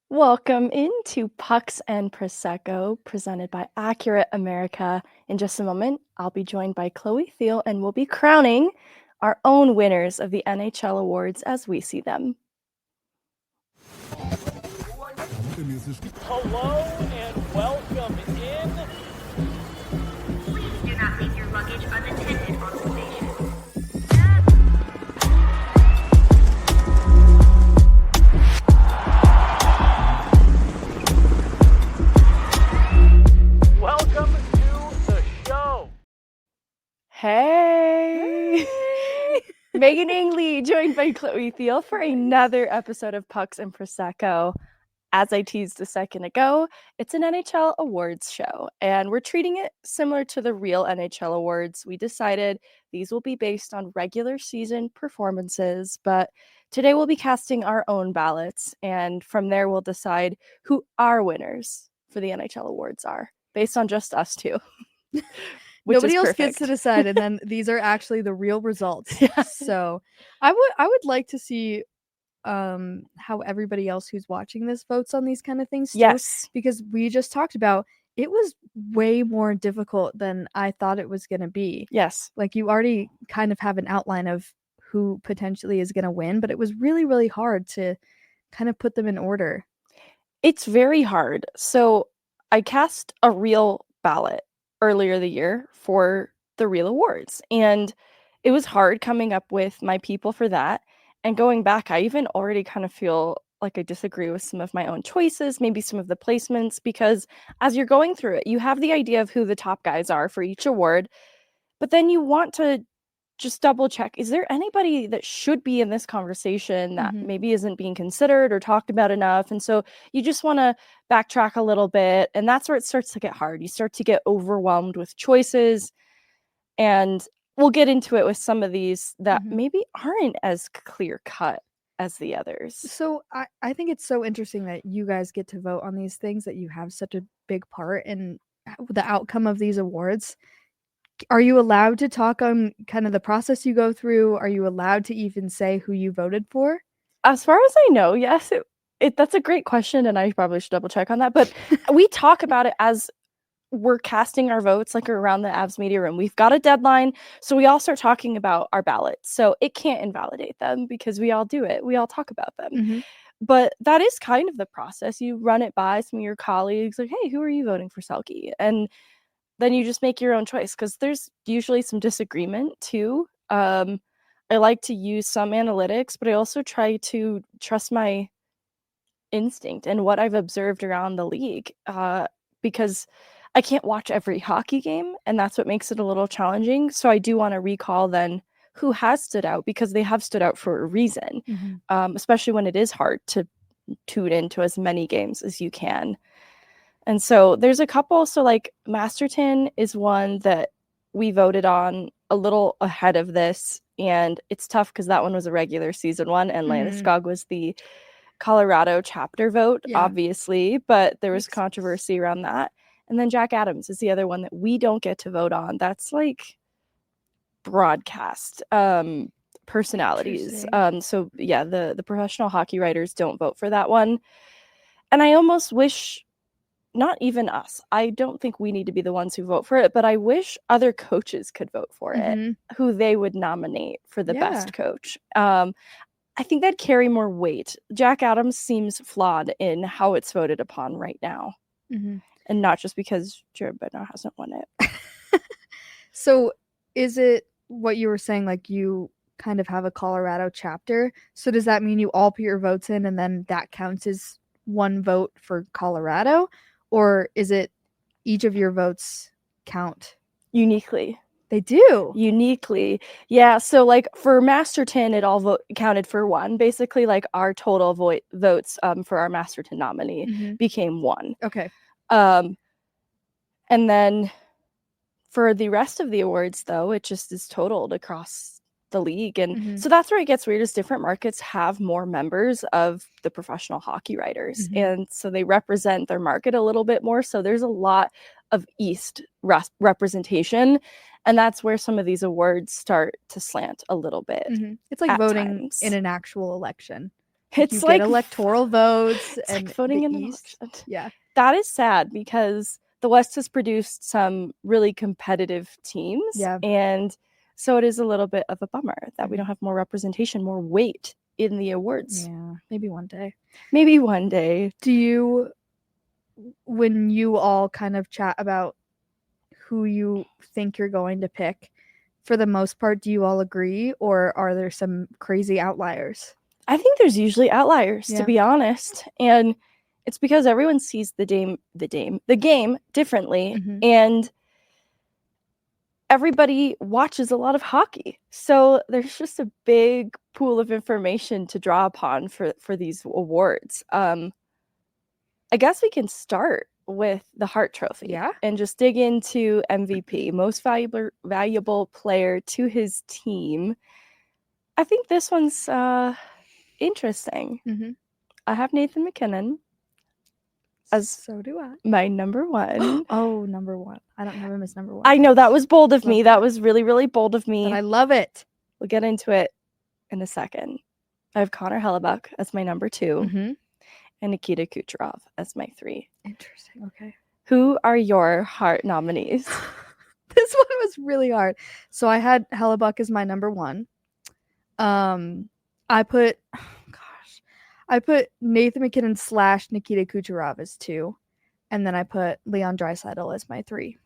Welcome into Pucks and Prosecco, presented by Accurate America. In just a moment, I'll be joined by Chloe Theil, and we'll be crowning our own winners of the NHL Awards as we see them. Hello and welcome in. Please do not leave your luggage unattended on the station. Welcome to the show. Hey! Meghan Angley, joined by Chloe Theil for another episode of Pucks and Prosecco. As I teased a second ago, it's an NHL Awards show, and we're treating it similar to the real NHL Awards. We decided these will be based on regular season performances, but today we'll be casting our own ballots, and from there we'll decide who our winners for the NHL Awards are, based on just us two. Nobody else gets to decide, and then these are actually the real results. Yeah. So I would like to see how everybody else who's watching this votes on these kind of things too. Yes. Because we just talked about it was way more difficult than I thought it was gonna be. Yes. Like, you already kind of have an outline of who potentially is gonna win, but it was really, really hard to kind of put them in order. It's very hard. So I cast a real ballot earlier the year for the real awards, and it was hard coming up with my people for that. And going back, I even already kind of feel like I disagree with some of my own choices, maybe some of the placements, because as you're going through it, you have the idea of who the top guys are for each award, but then you want to just double check, is there anybody that should be in this conversation that maybe isn't being considered or talked about enough? And so you just want to backtrack a little bit, and that's where it starts to get hard. You start to get overwhelmed with choices, and we'll get into it with some of these that maybe aren't as clear cut as the others. So I think it's so interesting that you guys get to vote on these things, that you have such a big part in the outcome of these awards. Are you allowed to talk on kind of the process you go through? Are you allowed to even say who you voted for? As far as I know, yes. That's a great question, and I probably should double check on that. But we talk about it as we're casting our votes, like around the Avs media room. We've got a deadline, so we all start talking about our ballots. So it can't invalidate them because we all do it. We all talk about them. But that is kind of the process. You run it by some of your colleagues, like, hey, who are you voting for, Selke? And then you just make your own choice, because there's usually some disagreement too. I like to use some analytics, but I also try to trust my instinct and what I've observed around the league, because I can't watch every hockey game, and that's what makes it a little challenging. So I do want to recall then who has stood out, because they have stood out for a reason, especially when it is hard to tune into as many games as you can. And so there's a couple. So like Masterton is one that we voted on a little ahead of this, and it's tough because that one was a regular season one, and Landeskog was the Colorado chapter vote, obviously, but there was controversy around that. And then Jack Adams is the other one that we don't get to vote on. That's like broadcast personalities. So yeah, the professional hockey writers don't vote for that one. And I almost wish, not even us, I don't think we need to be the ones who vote for it, but I wish other coaches could vote for it, who they would nominate for the best coach. I think that'd carry more weight. Jack Adams seems flawed in how it's voted upon right now. And not just because Jared Bednar hasn't won it. So is it what you were saying, like you kind of have a Colorado chapter? So does that mean you all put your votes in and then that counts as one vote for Colorado? Or is it each of your votes count? Uniquely. They do? Uniquely. Yeah, so like for Masterton, it all counted for one. Basically, like our total votes for our Masterton nominee became one. Okay. And then for the rest of the awards, though, it just is totaled across the league. And so that's where it gets weird, is different markets have more members of the professional hockey writers. And so they represent their market a little bit more. So there's a lot of East representation. And that's where some of these awards start to slant a little bit. It's like voting in an actual election. It's you like get electoral votes it's and like voting the in an East. election. Yeah. That is sad because the West has produced some really competitive teams. Yeah. And so it is a little bit of a bummer that we Mhm. don't have more representation, more weight in the awards. Yeah. Maybe one day. Maybe one day. Do you, when you all kind of chat about who you think you're going to pick, for the most part, do you all agree, or are there some crazy outliers? I think there's usually outliers, Yeah. to be honest. And it's because everyone sees the game differently. Mhm. And everybody watches a lot of hockey. So there's just a big pool of information to draw upon for these awards. I guess we can start with the Hart Trophy. Yeah. And just dig into MVP, most valuable player to his team. I think this one's interesting. Mm-hmm. I have Nathan MacKinnon as So do I. my number one. Oh, number one. I don't have him as number one. I know that was bold of Love me. that. That was really, really bold of me. But I love it. We'll get into it in a second. I have Connor Hellebuyck as my number 2 Mm-hmm. and Nikita Kucherov as my 3. Interesting. Okay. Who are your Hart nominees? This one was really hard. So I had Hellebuyck as my number 1. I put Nathan MacKinnon / Nikita Kucherov as 2, and then I put Leon Draisaitl as my 3.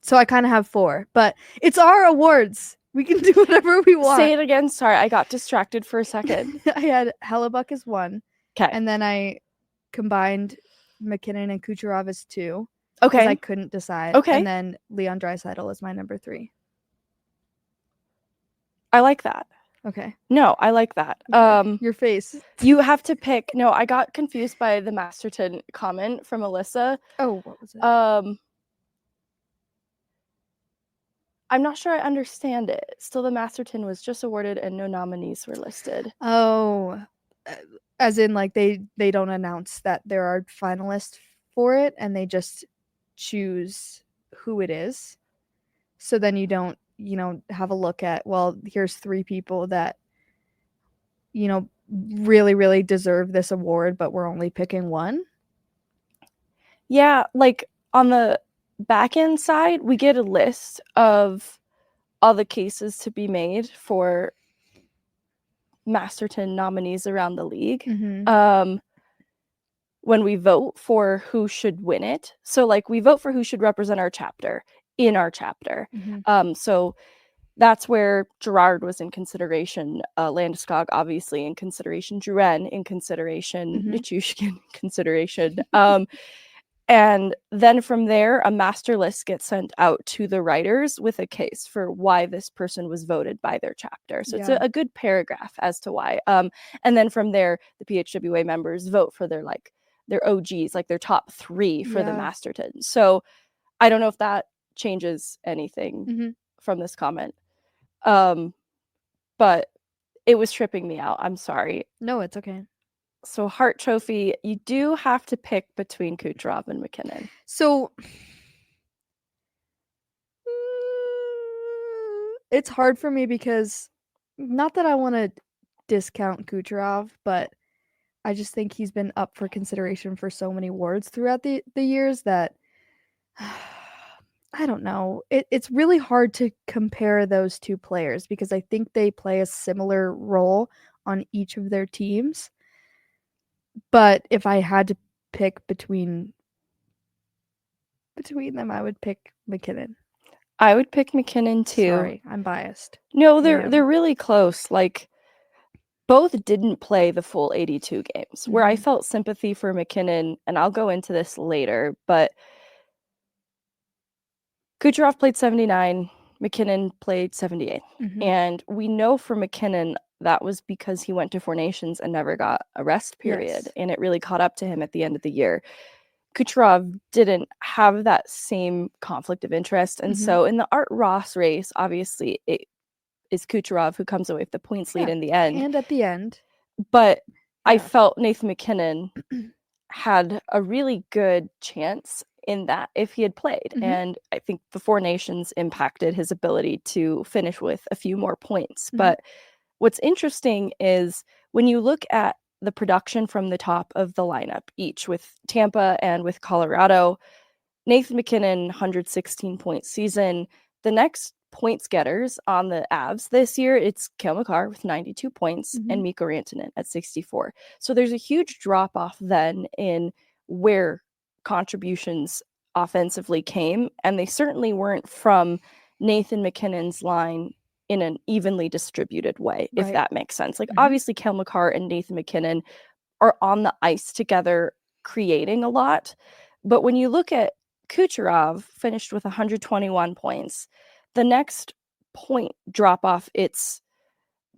So I kind of have 4, but it's our awards. We can do whatever we want. Say it again. Sorry, I got distracted for a second. I had Hellebuyck as 1, Okay. and then I combined MacKinnon and Kucherov as 2. Because Okay. I couldn't decide. Okay. And then Leon Draisaitl is my number 3. I like that. Okay. No, I like that. Your face. You have to pick. No, I got confused by the Masterton comment from Alyssa. Oh, what was it? I'm not sure I understand it. Still, the Masterton was just awarded and no nominees were listed. Oh, as in like they don't announce that there are finalists for it, and they just choose who it is. So then you don't, have a look at, well, here's 3 people that, really, really deserve this award, but we're only picking one. Yeah, like on the back end side, we get a list of all the cases to be made for Masterton nominees around the league. Mm-hmm. When we vote for who should win it. So like we vote for who should represent our chapter in our chapter. Mm-hmm. So that's where Gerard was in consideration, Landeskog obviously in consideration, Drouin in consideration, Mhm. Nichushkin in consideration. And then from there, a master list gets sent out to the writers with a case for why this person was voted by their chapter. So it's Yeah. a good paragraph as to why. And then from there, the PHWA members vote for their OGs, like their top 3 for the Yeah. Masterton. So I don't know if that changes anything Mhm. from this comment. But it was tripping me out. I'm sorry. No, it's okay. So Hart Trophy, you do have to pick between Kucherov and MacKinnon. So it's hard for me because not that I want to discount Kucherov, but I just think he's been up for consideration for so many awards throughout the years that I don't know. It's really hard to compare those 2 players because I think they play a similar role on each of their teams. But if I had to pick between them, I would pick MacKinnon. I would pick MacKinnon too. Sorry, I'm biased. No, Yeah. they're really close. Like both didn't play the full 82 games. Where I Mhm. felt sympathy for MacKinnon, and I'll go into this later, but Kucherov played 79, MacKinnon played 78. Mhm. And we know for MacKinnon that was because he went to 4 Nations and never got a rest period. Yes. And it really caught up to him at the end of the year. Kucherov didn't have that same conflict of interest. And Mhm. so in the Art Ross race, obviously it is Kucherov who comes away with the points lead Yeah, in the end. And at the end. But I Yeah. felt Nathan MacKinnon had a really good chance in that if he had played. Mhm. And I think the 4 Nations impacted his ability to finish with a few more points. Mhm. But what's interesting is when you look at the production from the top of the lineup, each with Tampa and with Colorado. Nathan MacKinnon, 116-point season. The next points getters on the Avs this year, it's Cale Makar with 92 points and Mikko Rantanen at 64. So there's a huge drop-off then in where contributions offensively came, and they certainly weren't from Nathan MacKinnon's line in an evenly distributed way, if that makes sense. Like, obviously, Cale Makar and Nathan MacKinnon are on the ice together creating a lot. But when you look at Kucherov, finished with 121 points, the next point drop off, it's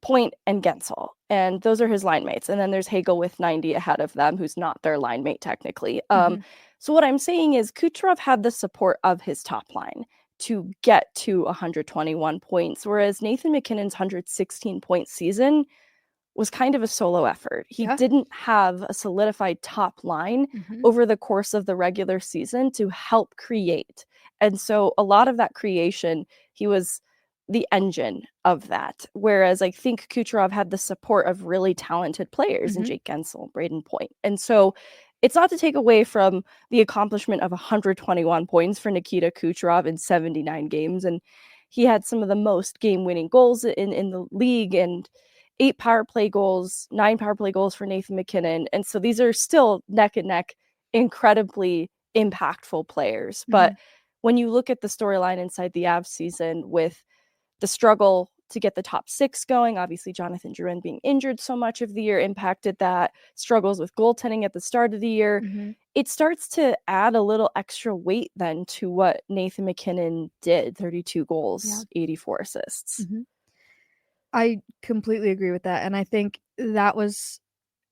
Point and Gensel. And those are his line mates. And then there's Hagel with 90 ahead of them, who's not their line mate technically. So what I'm saying is Kucherov had the support of his top line to get to 121 points, whereas Nathan MacKinnon's 116-point season was kind of a solo effort. He didn't have a solidified top line over the course of the regular season to help create. And so a lot of that creation, he was the engine of that. Whereas I think Kucherov had the support of really talented players in Jake Gensel, Braden Point. And so it's not to take away from the accomplishment of 121 points for Nikita Kucherov in 79 games. And he had some of the most game-winning goals in the league, and 8 power play goals, 9 power play goals for Nathan MacKinnon. And so these are still neck and neck, incredibly impactful players. But when you look at the storyline inside the Avs season with the struggle to get the top 6 going, obviously Jonathan Drouin being injured so much of the year impacted that, struggles with goaltending at the start of the year, it starts to add a little extra weight then to what Nathan MacKinnon did. 32 goals, 84 assists. I completely agree with that. And I think that was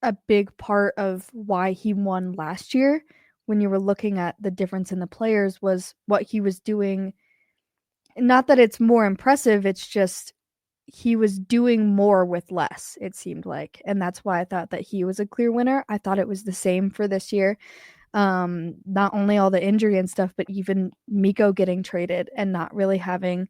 a big part of why he won last year. When you were looking at the difference in the players, was what he was doing. Not that it's more impressive, it's just he was doing more with less, it seemed like. And that's why I thought that he was a clear winner. I thought it was the same for this year. Not only all the injury and stuff, but even Mikko getting traded and not really having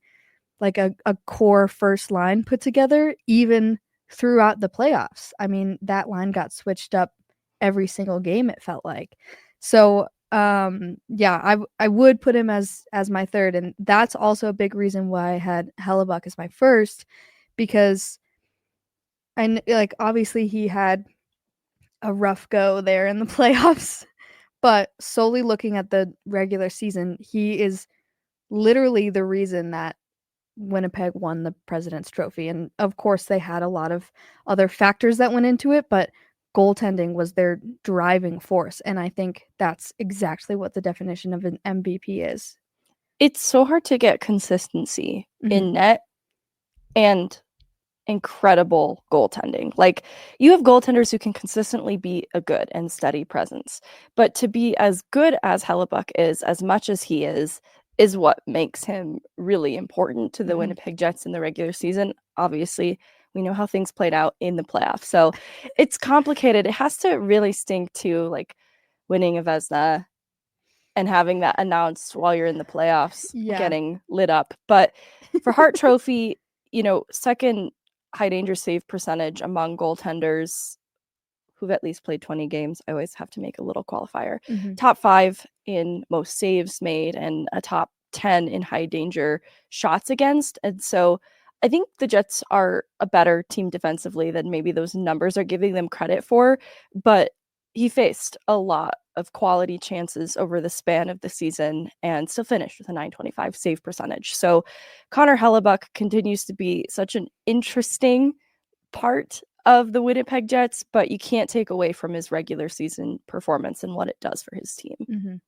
like a core first line put together, even throughout the playoffs. I mean, that line got switched up every single game, it felt like. So I would put him as my third, and that's also a big reason why I had Hellebuyck as my first, because obviously he had a rough go there in the playoffs, but solely looking at the regular season, he is literally the reason that Winnipeg won the President's Trophy. And of course they had a lot of other factors that went into it, but goaltending was their driving force. And I think that's exactly what the definition of an MVP is. It's so hard to get consistency in net and incredible goaltending. Like, you have goaltenders who can consistently be a good and steady presence, but to be as good as Hellebuyck is, as much as he is what makes him really important to the Winnipeg Jets in the regular season. Obviously, we know how things played out in the playoffs, so it's complicated. It has to really stink to, like, winning a Vezina and having that announced while you're in the playoffs, getting lit up. But for Hart Trophy, second high danger save percentage among goaltenders who've at least played 20 games. I always have to make a little qualifier. Top 5 in most saves made and a top 10 in high danger shots against. And so I think the Jets are a better team defensively than maybe those numbers are giving them credit for, but he faced a lot of quality chances over the span of the season and still finished with a .925 save percentage. So Connor Hellebuyck continues to be such an interesting part of the Winnipeg Jets, but you can't take away from his regular season performance and what it does for his team.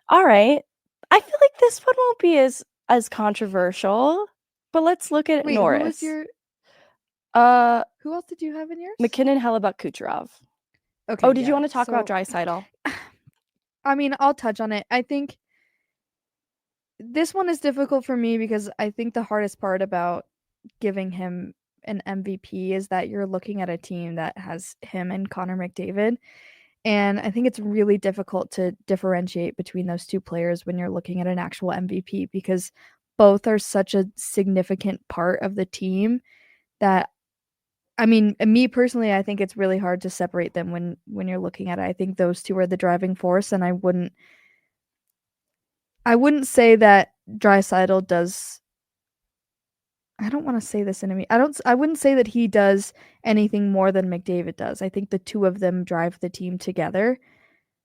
All right. I feel like this one won't be as controversial, but let's look at Norris. Who was your who else did you have in yours? MacKinnon, Hellebuyck, Kucherov. Okay. Oh, did you want to talk about Draisaitl? I mean, I'll touch on it. I think this one is difficult for me because I think the hardest part about giving him an MVP is that you're looking at a team that has him and Connor McDavid. And I think it's really difficult to differentiate between those two players when you're looking at an actual MVP, because both are such a significant part of the team that I mean, me personally, I think it's really hard to separate them when you're looking at it. I think those two are the driving force, and I wouldn't say that Draisaitl does. I don't want to say this in a I wouldn't say that he does anything more than McDavid does. I think the two of them drive the team together.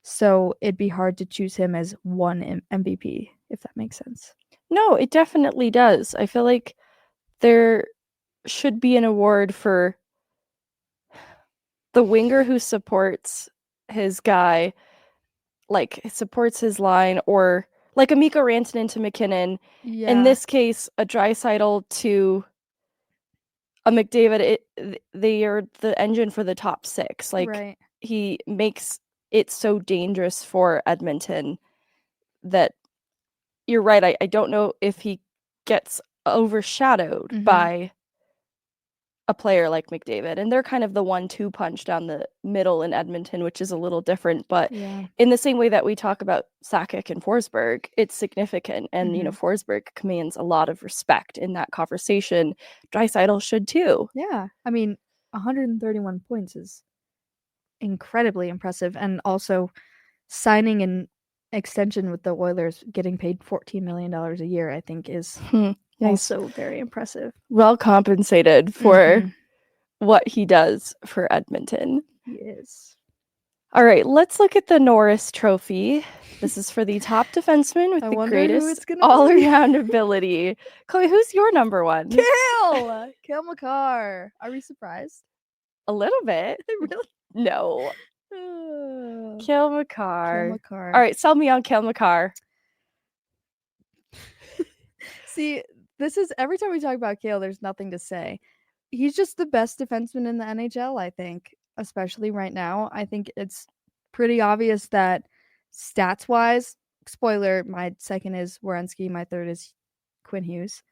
So it'd be hard to choose him as one MVP, if that makes sense. No, it definitely does. I feel like there should be an award for the winger who supports his guy, like supports his line, or like a Mikko Rantanen to MacKinnon. Yeah. In this case, a Draisaitl to a McDavid. They are the engine for the top six. Like right. he makes it so dangerous for Edmonton that you're right. I don't know if he gets overshadowed by a player like McDavid, and they're kind of the 1-2 punch down the middle in Edmonton, which is a little different, but in the same way that we talk about Sakic and Forsberg, it's significant, and Forsberg commands a lot of respect in that conversation. Draisaitl should too. Yeah, I mean, 131 points is incredibly impressive, and also signing an extension with the Oilers, getting paid $14 million a year, I think is also very impressive. Well compensated for what he does for Edmonton. He is. All right, let's look at the Norris Trophy. This is for the top defenseman with the greatest all-around ability. Chloe, who's your number one? Cale Makar. Are we surprised? A little bit. Really? No. Cale Makar. All Makar. right, sell me on Cale Makar. See, this is every time we talk about Cale, there's nothing to say. He's just the best defenseman in the NHL, I think, especially right now. I think it's pretty obvious that stats-wise, spoiler, my second is Werenski, my third is Quinn Hughes.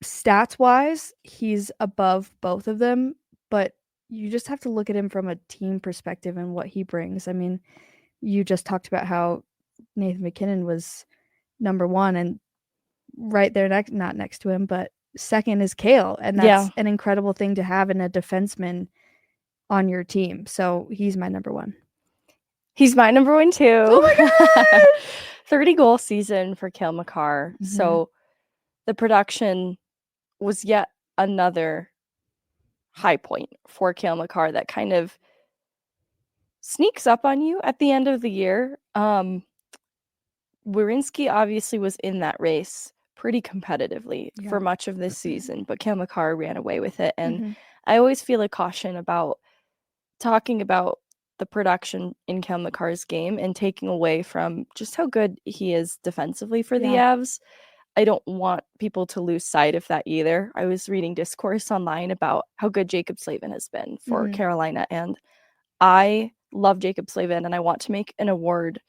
Stats-wise, he's above both of them, but you just have to look at him from a team perspective and what he brings. I mean, you just talked about how Nathan MacKinnon was number one, and right there, not next to him, but second is Cale, and that's an incredible thing to have in a defenseman on your team. So he's my number one. He's my number one too. Oh my God! 30-goal season for Cale Makar. So the production was yet another high point for Cale Makar that kind of sneaks up on you at the end of the year. Werenski obviously was in that race pretty competitively for much of this season, but Cale Makar ran away with it. And I always feel a caution about talking about the production in Cale Makar's game and taking away from just how good he is defensively for the Avs. I don't want people to lose sight of that either. I was reading discourse online about how good Jacob Slavin has been for Carolina, and I love Jacob Slavin, and I want to make an award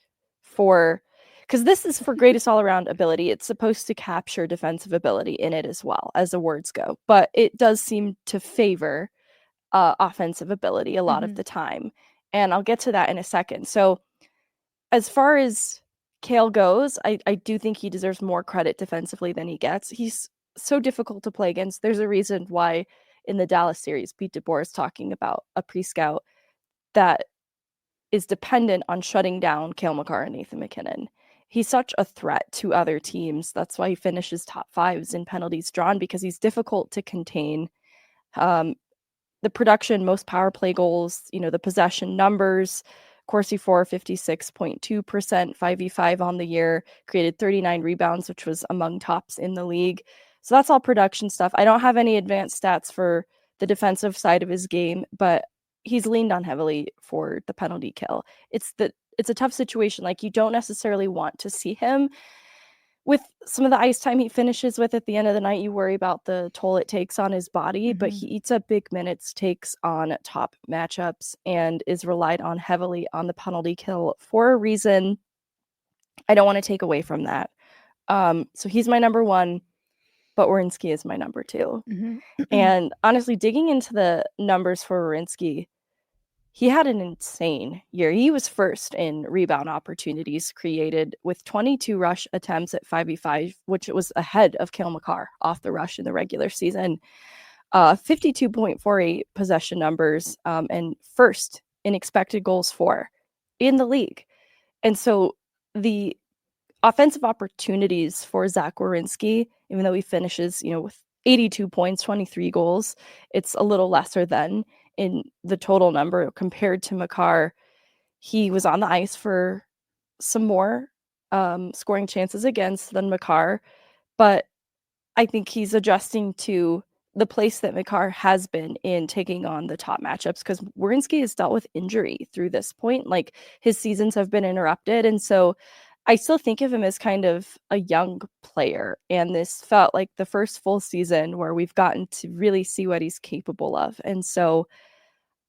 for, because this is for greatest all-around ability. It's supposed to capture defensive ability in it as well, as awards go, but it does seem to favor offensive ability a lot of the time, and I'll get to that in a second. So as far as Cale goes, I do think he deserves more credit defensively than he gets. He's so difficult to play against. There's a reason why in the Dallas series, Pete DeBoer is talking about a pre-scout that is dependent on shutting down Cale Makar and Nathan MacKinnon. He's such a threat to other teams. That's why he finishes top fives in penalties drawn, because he's difficult to contain. The production, most power play goals, the possession numbers, Corsi for 56.2%, 5v5 on the year, created 39 rebounds, which was among tops in the league. So that's all production stuff. I don't have any advanced stats for the defensive side of his game, but he's leaned on heavily for the penalty kill. It's a tough situation. Like, you don't necessarily want to see him with some of the ice time he finishes with at the end of the night. You worry about the toll it takes on his body, but he eats up big minutes, takes on top matchups, and is relied on heavily on the penalty kill for a reason. I don't want to take away from that. So he's my number one, but Werenski is my number two. And honestly, digging into the numbers for Werenski, he had an insane year. He was first in rebound opportunities created with 22 rush attempts at 5v5, which was ahead of Cale Makar off the rush in the regular season. 52.48 possession numbers, and first in expected goals for in the league. And so the offensive opportunities for Zach Werenski, even though he finishes, with 82 points, 23 goals, it's a little lesser than in the total number compared to Makar. He was on the ice for some more scoring chances against than Makar, but I think he's adjusting to the place that Makar has been in taking on the top matchups, because Werenski has dealt with injury through this point. Like, his seasons have been interrupted. And so I still think of him as kind of a young player. And this felt like the first full season where we've gotten to really see what he's capable of. And so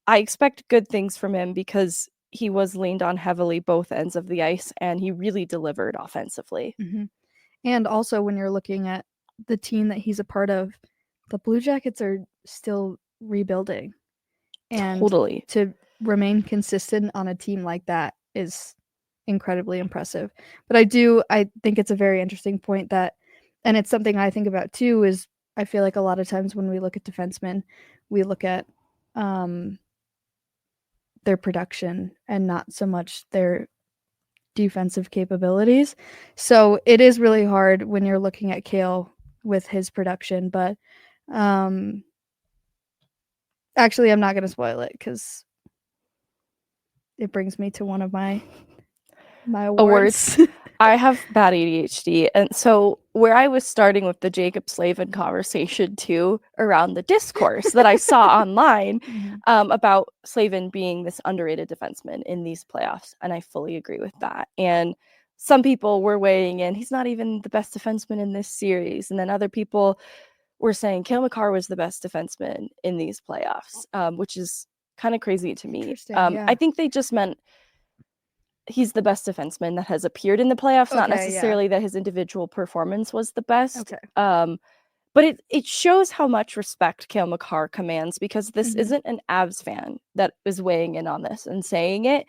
I expect good things from him because he was leaned on heavily both ends of the ice, and he really delivered offensively. Mm-hmm. And also, when you're looking at the team that he's a part of, the Blue Jackets are still rebuilding. And Totally. to remain consistent on a team like that is incredibly impressive. But I think it's a very interesting point that, and it's something I think about too, is I feel like a lot of times when we look at defensemen, we look at their production and not so much their defensive capabilities. So it is really hard when you're looking at Cale with his production, but actually I'm not going to spoil it because it brings me to one of my awards. I have bad ADHD, and so where I was starting with the Jacob Slavin conversation too, around the discourse that I saw online about Slavin being this underrated defenseman in these playoffs, and I fully agree with that. And some people were weighing in, he's not even the best defenseman in this series, and then other people were saying Cale Makar was the best defenseman in these playoffs, which is kind of crazy to me. Yeah. I think they just meant he's the best defenseman that has appeared in the playoffs, not necessarily that his individual performance was the best. But it shows how much respect Cale Makar commands, because this isn't an Avs fan that is weighing in on this and saying it.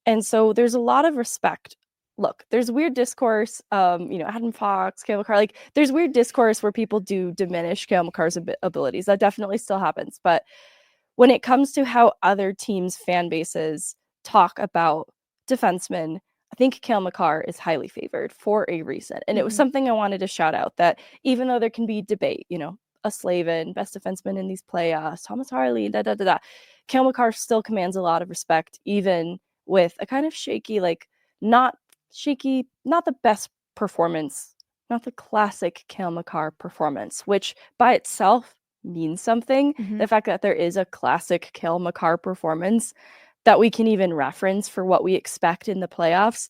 And so there's a lot of respect. Look, there's weird discourse, Adam Fox, Cale Makar, like there's weird discourse where people do diminish Cale Makar's abilities. That definitely still happens. But when it comes to how other teams' fan bases talk about defensemen, I think Cale Makar is highly favored for a reason. And it was something I wanted to shout out, that even though there can be debate, a Slavin, best defenseman in these playoffs, Thomas Harley, Cale Makar still commands a lot of respect, even with a kind of shaky, not the best performance, not the classic Cale Makar performance, which by itself means something. The fact that there is a classic Cale Makar performance that we can even reference for what we expect in the playoffs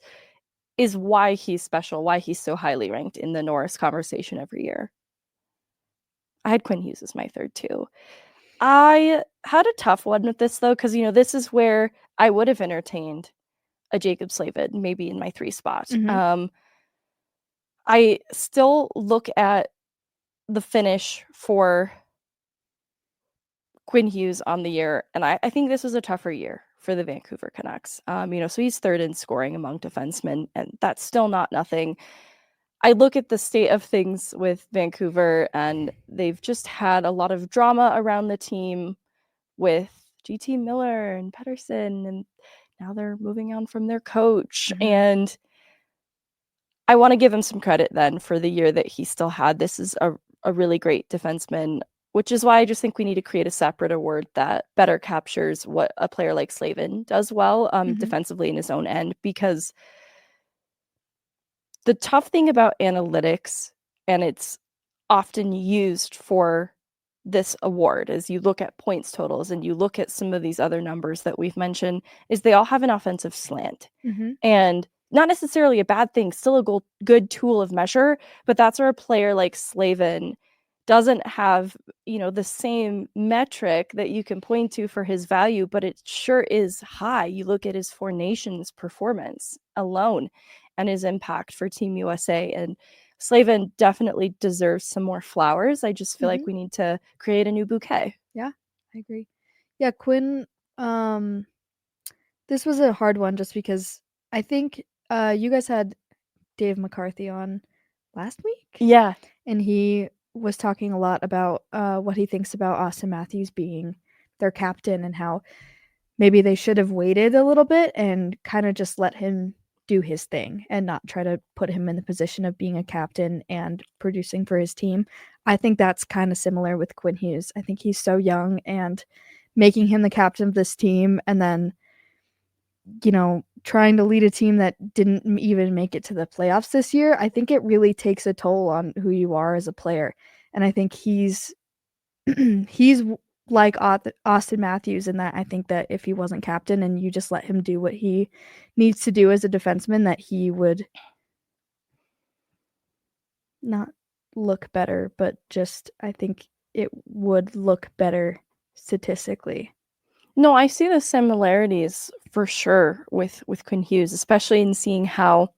is why he's special, why he's so highly ranked in the Norris conversation every year. I had Quinn Hughes as my third too. I had a tough one with this though, because this is where I would have entertained a Jacob Slavin maybe in my 3 spot. I still look at the finish for Quinn Hughes on the year, and I think this was a tougher year for the Vancouver Canucks. So he's third in scoring among defensemen, and that's still not nothing. I look at the state of things with Vancouver, and they've just had a lot of drama around the team with GT Miller and Pettersson, and now they're moving on from their coach. And I want to give him some credit then for the year that he still had. This is a really great defenseman, which is why I just think we need to create a separate award that better captures what a player like Slavin does well defensively in his own end. Because the tough thing about analytics, and it's often used for this award, as you look at points totals and you look at some of these other numbers that we've mentioned, is they all have an offensive slant. And not necessarily a bad thing, still a good tool of measure, but that's where a player like Slavin doesn't have, the same metric that you can point to for his value, but it sure is high. You look at his 4 Nations performance alone and his impact for Team USA, and Slavin definitely deserves some more flowers. I just feel like we need to create a new bouquet. Yeah, I agree. Yeah, Quinn, this was a hard one just because I think you guys had Dave McCarthy on last week. Yeah. And he was talking a lot about what he thinks about Austin Matthews being their captain and how maybe they should have waited a little bit and kind of just let him do his thing and not try to put him in the position of being a captain and producing for his team. I think that's kind of similar with Quinn Hughes. I think he's so young, and making him the captain of this team and then, trying to lead a team that didn't even make it to the playoffs this year, I think it really takes a toll on who you are as a player. And I think he's like Austin Matthews in that I think that if he wasn't captain and you just let him do what he needs to do as a defenseman, that he would not look better, but just I think it would look better statistically. No, I see the similarities for sure with Quinn Hughes, especially in seeing how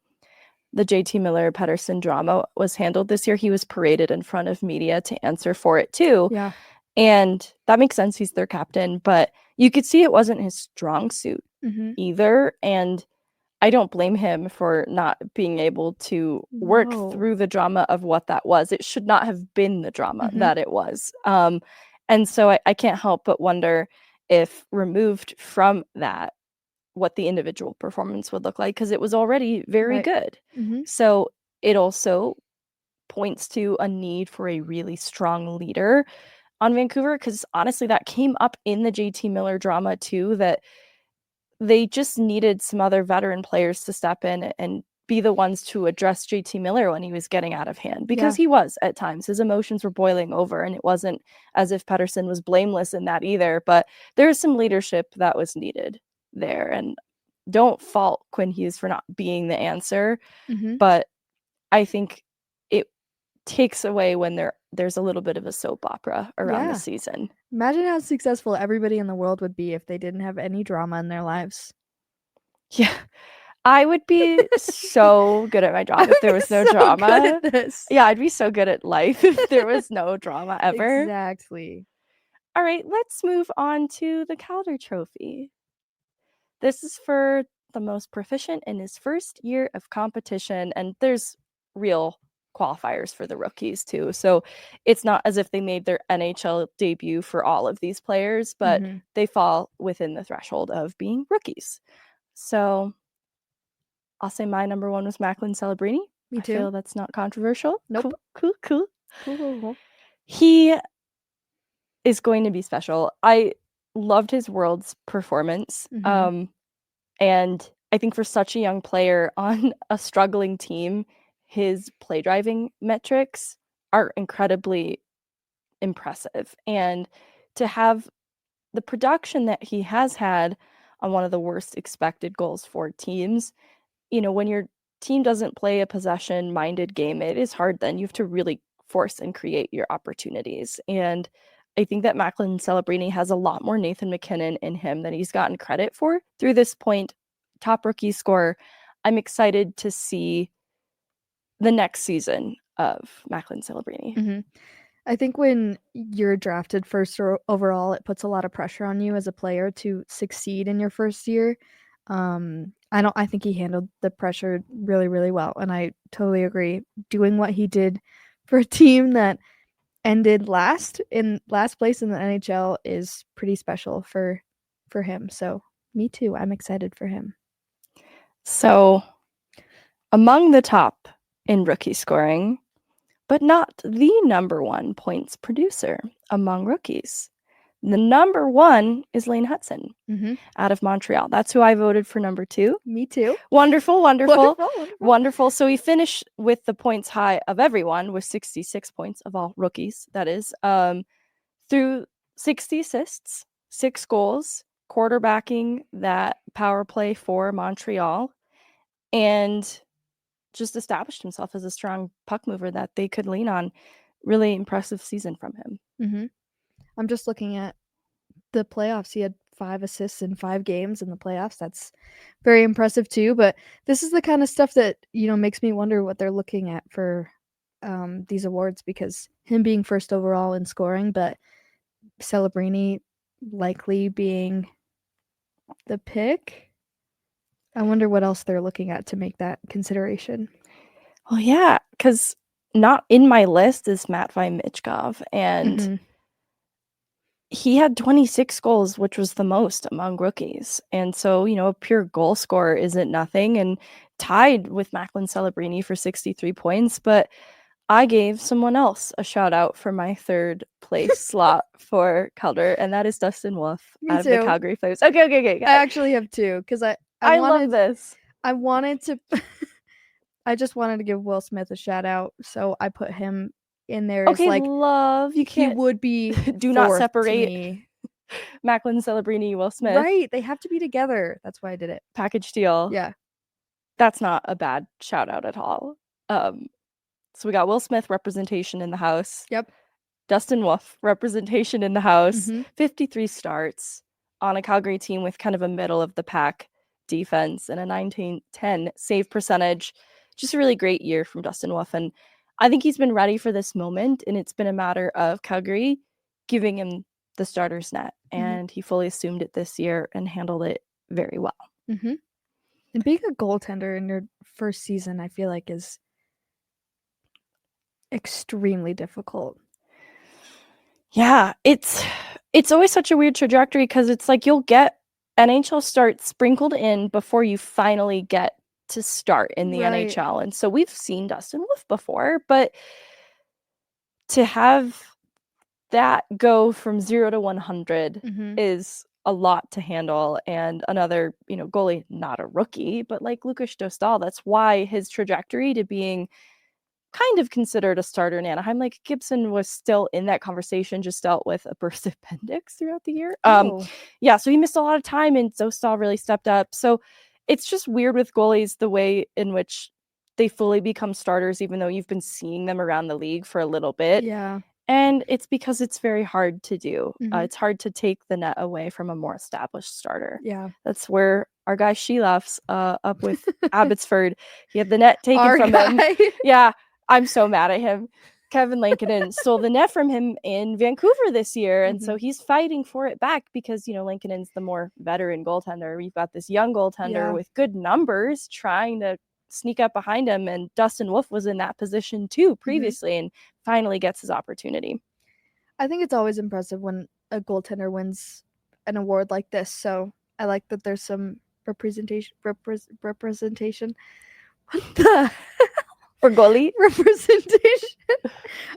the JT Miller-Pettersson drama was handled this year. He was paraded in front of media to answer for it too. Yeah. And that makes sense. He's their captain, but you could see it wasn't his strong suit either. And I don't blame him for not being able to work through the drama of what that was. It should not have been the drama that it was. And so I can't help but wonder if removed from that, what the individual performance would look like, because it was already very good. So it also points to a need for a really strong leader on Vancouver, because honestly, that came up in the JT Miller drama too, that they just needed some other veteran players to step in and be the ones to address JT Miller when he was getting out of hand, because he was at times. His emotions were boiling over, and it wasn't as if Pettersson was blameless in that either, but there's some leadership that was needed there. And don't fault Quinn Hughes for not being the answer, but I think it takes away when there's a little bit of a soap opera around the season. Imagine how successful everybody in the world would be if they didn't have any drama in their lives. Yeah. I would be so good at my job if there was no drama. Yeah, I'd be so good at life if there was no drama ever. Exactly. All right, let's move on to the Calder Trophy. This is for the most proficient in his first year of competition, and there's real qualifiers for the rookies too. So it's not as if they made their NHL debut for all of these players, but they fall within the threshold of being rookies. So I'll say my number one was Macklin Celebrini. Me too. I feel that's not controversial. Nope. Cool. He is going to be special. I loved his Worlds performance. And I think for such a young player on a struggling team, his play driving metrics are incredibly impressive. And to have the production that he has had on one of the worst expected goals for teams, when your team doesn't play a possession-minded game, it is hard then. You have to really force and create your opportunities. And I think that Macklin Celebrini has a lot more Nathan MacKinnon in him than he's gotten credit for through this point. Top rookie scorer. I'm excited to see the next season of Macklin Celebrini. I think when you're drafted first overall, it puts a lot of pressure on you as a player to succeed in your first year. I think he handled the pressure really, really well. And I totally agree. Doing what he did for a team that ended last place in the NHL is pretty special for him. So me too. I'm excited for him. So among the top in rookie scoring, but not the number one points producer among rookies, the number one is Lane Hutson out of Montreal. That's who I voted for number two. Me too. Wonderful. So he finished with the points high of everyone with 66 points of all rookies, that is, through 60 assists, 6 goals, quarterbacking that power play for Montreal, and just established himself as a strong puck mover that they could lean on. Really impressive season from him. I'm just looking at the playoffs. He had 5 assists in 5 games in the playoffs. That's very impressive too. But this is the kind of stuff that, makes me wonder what they're looking at for these awards, because him being first overall in scoring, but Celebrini likely being the pick. I wonder what else they're looking at to make that consideration. Well, yeah, because not in my list is Matvei Michkov, and Mhm. he had 26 goals, which was the most among rookies. And so, a pure goal scorer isn't nothing, and tied with Macklin Celebrini for 63 points. But I gave someone else a shout out for my third place slot for Calder, and that is Dustin Wolf Me out of the too. Calgary Flames. Okay. I actually have two because I I wanted love this. I wanted to I just wanted to give Will Smith a shout out, so I put him in there as Okay, like love. You he can't would be do not fourth to separate me. Macklin Celebrini, Will Smith. Right, they have to be together. That's why I did it. Package deal. Yeah. That's not a bad shout out at all. So we got Will Smith representation in the house. Yep. Dustin Wolf representation in the house. Mhm. 53 starts on a Calgary team with kind of a middle of the pack defense and a 1910 save percentage. Just a really great year from Dustin Wolf. And I think he's been ready for this moment. And it's been a matter of Calgary giving him the starter's net. And he fully assumed it this year and handled it very well. Mhm. And being a goaltender in your first season, I feel like is extremely difficult. Yeah, it's always such a weird trajectory because it's like you'll get NHL starts sprinkled in before you finally get to start in the Right. NHL. And so we've seen Dustin Wolf before, but to have that go from 0 to 100 Mhm. is a lot to handle. And another, goalie, not a rookie, but like Lukas Dostal, that's why his trajectory to being kind of considered a starter in Anaheim. Like Gibson was still in that conversation, just dealt with a burst appendix throughout the year. Yeah, so he missed a lot of time, and Dostal really stepped up. So it's just weird with goalies the way in which they fully become starters, even though you've been seeing them around the league for a little bit. Yeah. And it's because it's very hard to do. Mhm. It's hard to take the net away from a more established starter. Yeah. That's where our guy Sheloff's up with Abbotsford. He had the net taken Our from him. guy. Yeah, I'm so mad at him. Kevin Lankinen stole the net from him in Vancouver this year, and so he's fighting for it back because, Lankinen's the more veteran goaltender. We've got this young goaltender with good numbers trying to sneak up behind him, and Dustin Wolf was in that position too previously and finally gets his opportunity. I think it's always impressive when a goaltender wins an award like this, so I like that there's some representation. What the For goalie? representation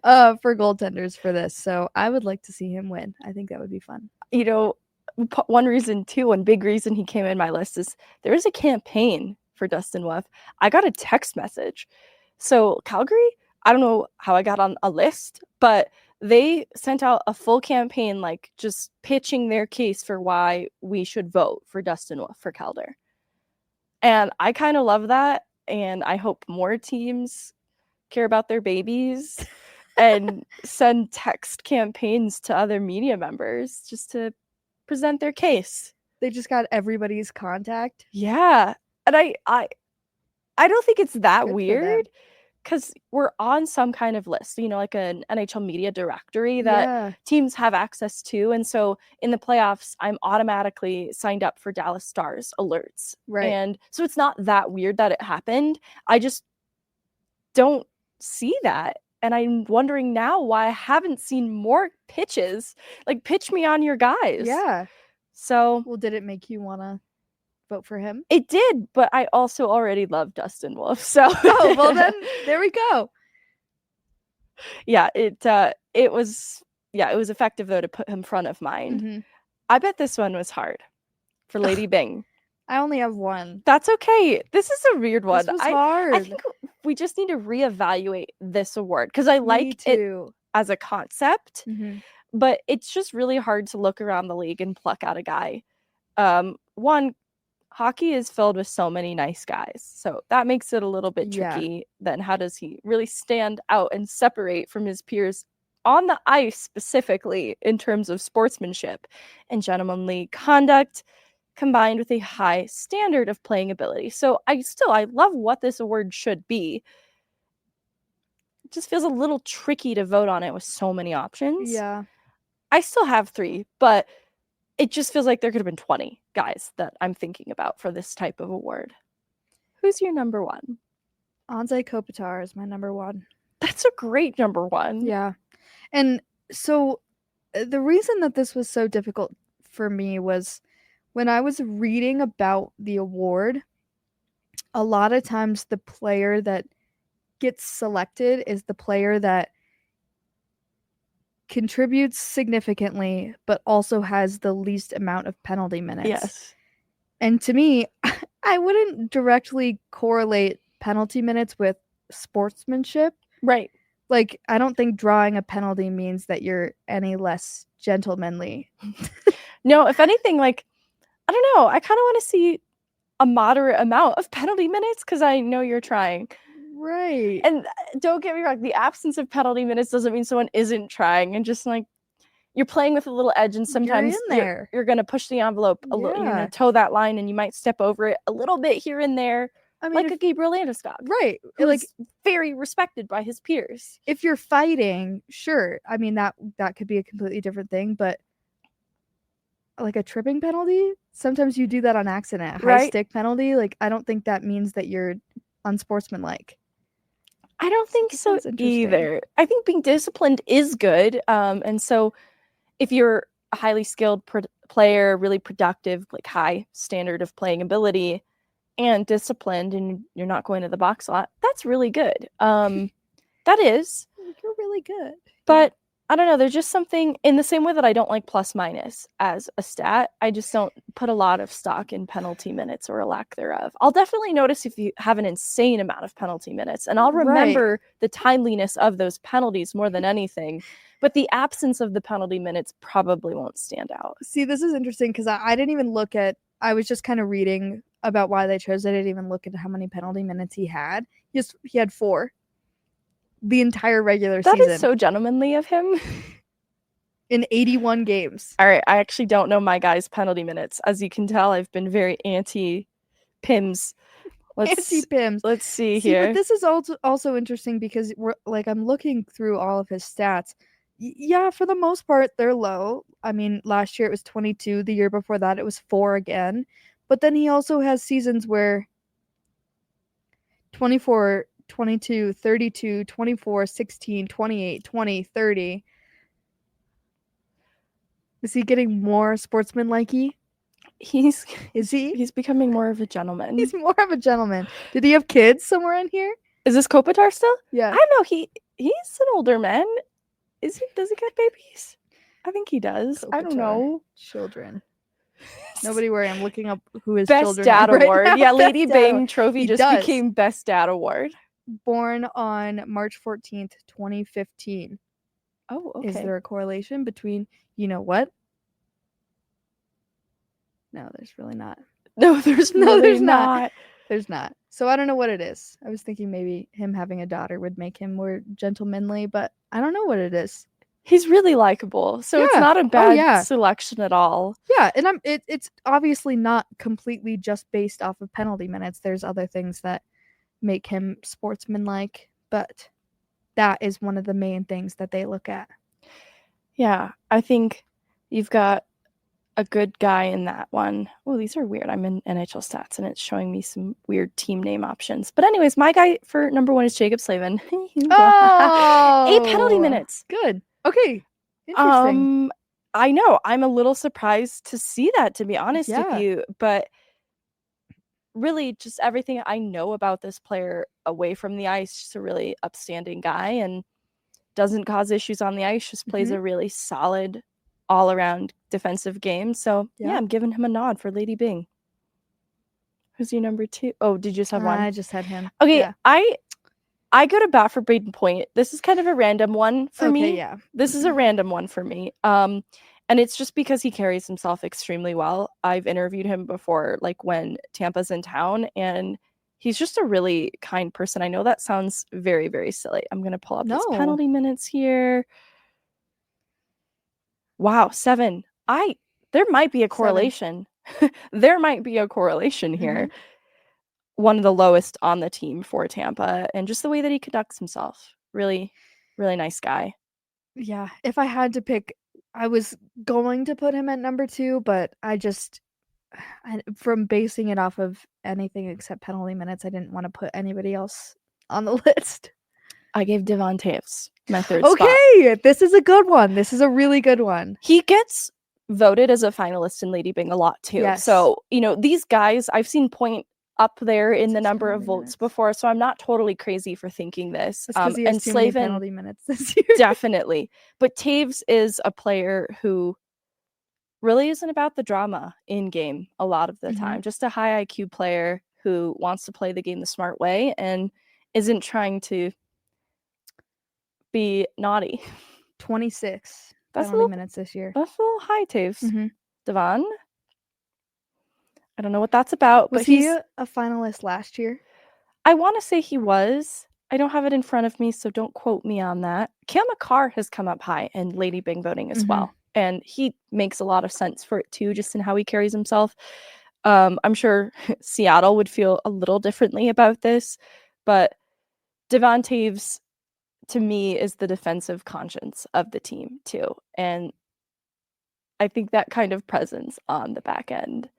for goaltenders for this. So I would like to see him win. I think that would be fun. One reason too, one big reason he came in my list is there is a campaign for Dustin Wolf. I got a text message. So Calgary, I don't know how I got on a list, but they sent out a full campaign, like just pitching their case for why we should vote for Dustin Wolf for Calder. And I kind of love that. And I hope more teams care about their babies and send text campaigns to other media members just to present their case. They just got everybody's contact. Yeah. And I don't think it's that Good for them. weird because we're on some kind of list, like an NHL media directory that teams have access to. And so in the playoffs, I'm automatically signed up for Dallas Stars alerts. Right. And so it's not that weird that it happened. I just don't see that. And I'm wondering now why I haven't seen more pitches. Like, pitch me on your guys. Yeah. So, well, did it make you want to vote for him? It did, but I also already love Dustin Wolf. So, oh, well then there we go. Yeah, it was effective though to put him front of mind. I bet this one was hard for Lady Bing. I only have one. That's okay. This is a weird one. This was hard. I think we just need to reevaluate this award because I like it as a concept, but it's just really hard to look around the league and pluck out a guy. One, hockey is filled with so many nice guys, so that makes it a little bit tricky. Then how does he really stand out and separate from his peers on the ice, specifically in terms of sportsmanship and gentlemanly conduct, combined with a high standard of playing ability? So I love what this award should be. It just feels a little tricky to vote on it with so many options. Yeah. I still have 3, but it just feels like there could have been 20 guys that I'm thinking about for this type of award. Who's your number one? Anze Kopitar is my number one. That's a great number one. Yeah. And so the reason that this was so difficult for me was when I was reading about the award, a lot of times the player that gets selected is the player that contributes significantly but also has the least amount of penalty minutes. Yes. And to me, I wouldn't directly correlate penalty minutes with sportsmanship. Right. Like, I don't think drawing a penalty means that you're any less gentlemanly. No, if anything, like, I don't know. I kind of want to see a moderate amount of penalty minutes because I know you're trying. Right. And don't get me wrong, the absence of penalty minutes doesn't mean someone isn't trying. And just like you're playing with a little edge, and sometimes you're going to push the envelope a little. You're going to toe that line, and you might step over it a little bit here and there. I mean, like a Gabriel Landeskog, right? Like very respected by his peers. If you're fighting, sure. I mean that could be a completely different thing, but like a tripping penalty, sometimes you do that on accident. High stick penalty, like I don't think that means that you're unsportsmanlike. I don't think so either. I think being disciplined is good, and so if you're a highly skilled player, really productive, like high standard of playing ability, and disciplined, and you're not going to the box a lot, that's really good. That is. You're really good. But I don't know, there's just something in the same way that I don't like plus minus as a stat. I just don't put a lot of stock in penalty minutes or a lack thereof. I'll definitely notice if you have an insane amount of penalty minutes, and I'll remember the timeliness of those penalties more than anything. But the absence of the penalty minutes probably won't stand out. See, this is interesting because I didn't even look at, I was just kind of reading about why they chose it. I didn't even look at how many penalty minutes he had. He had 4. The entire regular season. That is so gentlemanly of him. In 81 games. All right, I actually don't know my guy's penalty minutes. As you can tell, I've been very anti-Pims. Anti-Pims. Let's see here. But this is also interesting because I'm looking through all of his stats. Yeah, for the most part, they're low. I mean, last year it was 22. The year before that, it was 4 again. But then he also has seasons where 24, 22, 32, 24, 16, 28, 20, 30. Is he getting more sportsmanlike-y? Is he? He's becoming more of a gentleman. He's more of a gentleman. Did he have kids somewhere in here? Is this Kopitar still? Yeah. I don't know. He's an older man. Does he get babies? I think he does. Kopitar. I don't know. Children. Nobody worry, I'm looking up who his Best children Dad are Award. Right yeah, Lady Bing Trophy became Best Dad Award. Born on March 14th, 2015. Oh, okay. Is there a correlation between, you know what? No, there's really not. No, there's not. There's not. So I don't know what it is. I was thinking maybe him having a daughter would make him more gentlemanly, but I don't know what it is. He's really likable, so it's not a bad selection at all. Yeah, and it's obviously not completely just based off of penalty minutes. There's other things that make him sportsmanlike, but that is one of the main things that they look at. Yeah, I think you've got a good guy in that one. Oh, these are weird. I'm in NHL stats and it's showing me some weird team name options. But anyways, my guy for number 1 is Jacob Slavin. 8 penalty minutes. Good. Okay. Interesting. I know. I'm a little surprised to see that, to be honest with you. But really, just everything I know about this player away from the ice, just a really upstanding guy and doesn't cause issues on the ice, just plays a really solid all-around defensive game. So, yeah, I'm giving him a nod for Lady Bing. Who's your number 2? Oh, did you just have one? I just had him. Okay, yeah. I go to bat for Braden Point. This is kind of a random one for me. Yeah. This is a random one for me. And it's just because he carries himself extremely well. I've interviewed him before, like when Tampa's in town, and he's just a really kind person. I know that sounds very, very silly. I'm going to pull up his penalty minutes here. Wow, 7. There might be a correlation. There might be a correlation here. One of the lowest on the team for Tampa, and just the way that he conducts himself. Really, really nice guy. Yeah, if I had to pick, I was going to put him at number 2, but from basing it off of anything except penalty minutes, I didn't want to put anybody else on the list. I gave Devon Toews my third spot. Okay, this is a good one. This is a really good one. He gets voted as a finalist in Lady Bing a lot too. Yes. So, these guys I've seen point up there in the It's number of penalty votes minutes. before, so I'm not totally crazy for thinking this. That's because he has and too many Slavin, penalty minutes this year. definitely. But Taves is a player who really isn't about the drama in game a lot of the time. Just a high IQ player who wants to play the game the smart way and isn't trying to be naughty. 26 That's a penalty little, minutes this year. that's a little high, Taves. Mhm. Devon? I don't know what that's about, Was but he he's... a finalist last year? I want to say he was. I don't have it in front of me, so don't quote me on that. Cale Makar has come up high in Lady Bing voting as well. And he makes a lot of sense for it too, just in how he carries himself. I'm sure Seattle would feel a little differently about this, but Devon Toews, to me, is the defensive conscience of the team too. And I think that kind of presence on the back end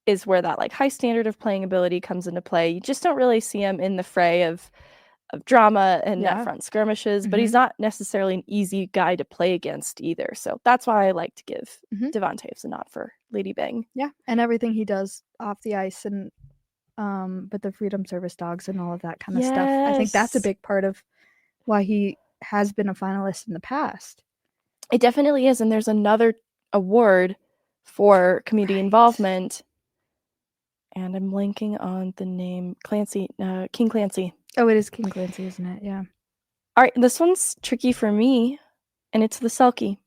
is where that like high standard of playing ability comes into play. You just don't really see him in the fray of drama and net front skirmishes, but he's not necessarily an easy guy to play against either. So that's why I like to give Devon Toews a nod for Lady Bing. Yeah, and everything he does off the ice and but the Freedom Service dogs and all of that kind of stuff. I think that's a big part of why he has been a finalist in the past. It definitely is, and there's another award for community involvement, and I'm blanking on the name. King Clancy. Oh, it is King Clancy, isn't it? Yeah. All right, this one's tricky for me, and it's the Selke.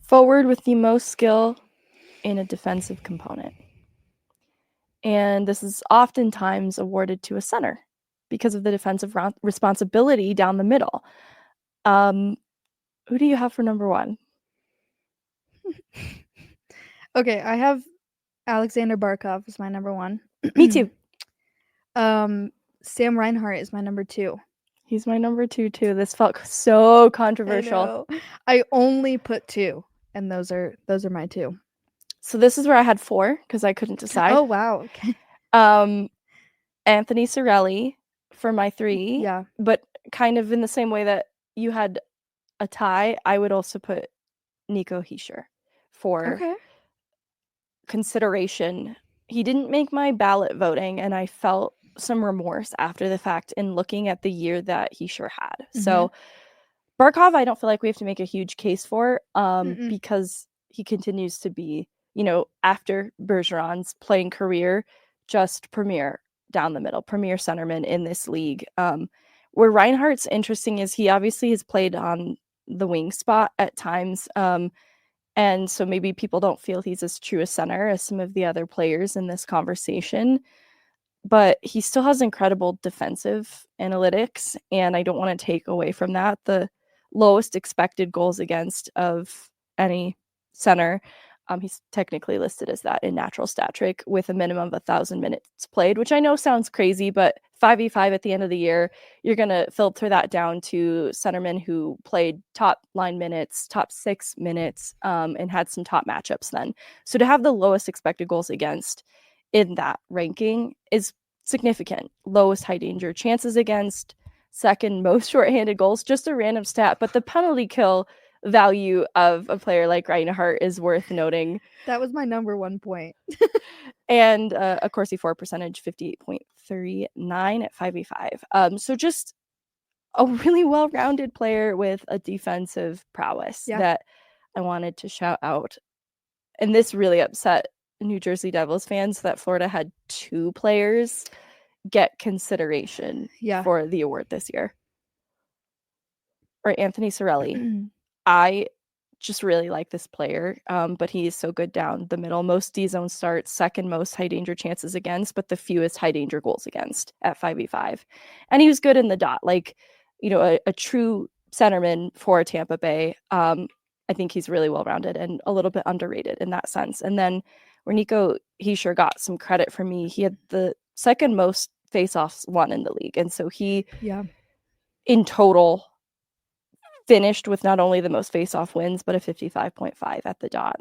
Forward with the most skill in a defensive component. And this is oftentimes awarded to a center because of the defensive responsibility down the middle. Who do you have for number one? Okay, I have Alexander Barkov as my number one. Me too. Sam Reinhart is my number two. He's my number two too. This felt so controversial. I only put two, and those are my two. So this is where I had four because I couldn't decide. Oh wow. Okay. Anthony Cirelli for my three. Yeah. But kind of in the same way that you had a tie, I would also put Nico Hischier for consideration. He didn't make my ballot voting, and I felt some remorse after the fact in looking at the year that Hischier had. So Barkov, I don't feel like we have to make a huge case for because he continues to be, after Bergeron's playing career, just premier down the middle, premier centerman in this league. Where Reinhart's interesting is he obviously has played on the wing spot at times. And so maybe people don't feel he's as true a center as some of the other players in this conversation. But he still has incredible defensive analytics, and I don't want to take away from that. The lowest expected goals against of any center. He's technically listed as that in natural stat trick with a minimum of 1,000 minutes played, which I know sounds crazy, but 5v5 at the end of the year, you're going to filter that down to centermen who played top line minutes, top 6 minutes, and had some top matchups then. So to have the lowest expected goals against in that ranking is significant. Lowest high danger chances against, second most shorthanded goals, just a random stat, but the penalty kill value of a player like Reinhart is worth noting. That was my number one point. And a Corsi for percentage 58.39 at 5v5. So just a really well-rounded player with a defensive prowess that I wanted to shout out. And this really upset New Jersey Devils fans that Florida had two players get consideration for the award this year. Or Anthony Cirelli. I just really like this player, but he is so good down the middle. Most D-zone starts, second most high danger chances against, but the fewest high danger goals against at 5v5. And he was good in the dot, like, a true centerman for Tampa Bay. I think he's really well-rounded and a little bit underrated in that sense. And then where Nico Hischier got some credit from me, he had the second most face-offs won in the league. And so he, in total, finished with not only the most face-off wins, but a 55.5 at the dot.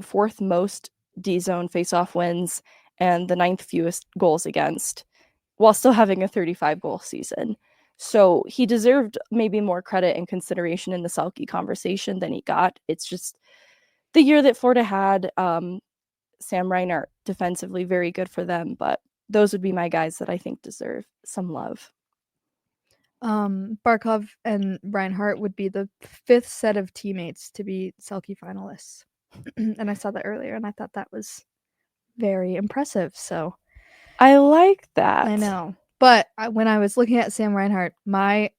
Fourth most D-zone face-off wins and the ninth fewest goals against, while still having a 35-goal season. So he deserved maybe more credit and consideration in the Selke conversation than he got. It's just the year that Florida had. Sam Reinhart defensively very good for them, but those would be my guys that I think deserve some love. Barkov and Reinhart would be the 5th set of teammates to be Selke finalists. And I saw that earlier, and I thought that was very impressive. So I like that. I know. But when I was looking at Sam Reinhart, my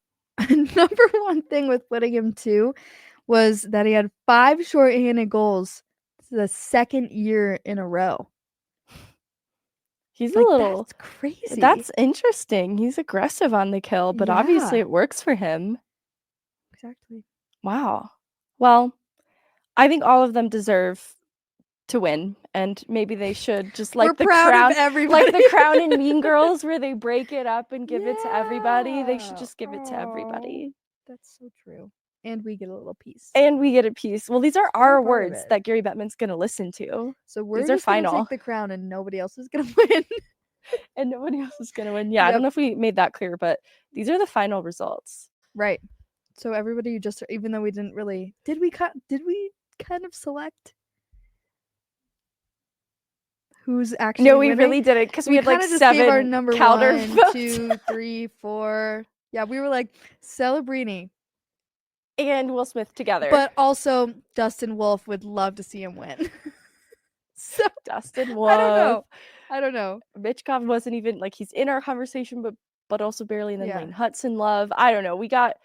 number one thing with putting him 2 was that he had 5 shorthanded goals the 2nd year in a row. He's Like, a little. That's crazy. That's interesting. He's aggressive on the kill, but obviously Yeah. it works for him. Exactly. Wow. Well, I think all of them deserve to win, and maybe they should just like We're the proud crown, of everybody. like the Crown and Mean Girls, where they break it up and give it to everybody. They should Yeah. just give it to everybody, That's so true. And we get a little piece. and we get a piece. Well, these are We're our part of awards it. that Gary Bettman's gonna listen to, So we're these are just gonna final. take the crown, and nobody else is gonna win. and nobody else is gonna win. Yeah, I don't Yep. know if we made that clear, but these are the final results. Right. So everybody just, even though we didn't really, did we kind of select who's actually No, we winning? really didn't, because we had like kinda just gave our 7 number Calder 1, votes. 2, 3, 4. Yeah, we were like Celebrini, and Will Smith together. but also Dustin Wolf would love to see him win. So Dustin Wolf. I don't know. Mitchkov wasn't even like, he's in our conversation, but also barely. And then Yeah. Lane Hudson love. I don't know. We got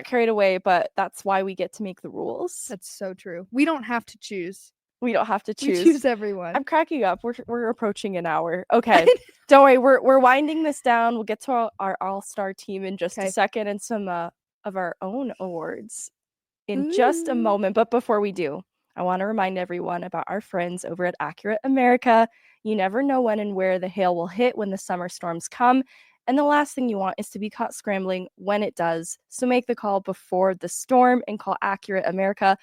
carried away, but that's why we get to make the rules. That's so true. We don't have to choose. We don't have to choose. We choose everyone. I'm cracking up. We're approaching an hour. Okay. Don't worry. We're winding this down. We'll get to our all-star team in just a second, and some of our own awards in just a moment. But before we do, I want to remind everyone about our friends over at Accurate America. You never know when and where the hail will hit when the summer storms come. And the last thing you want is to be caught scrambling when it does. So make the call before the storm and call Accurate America.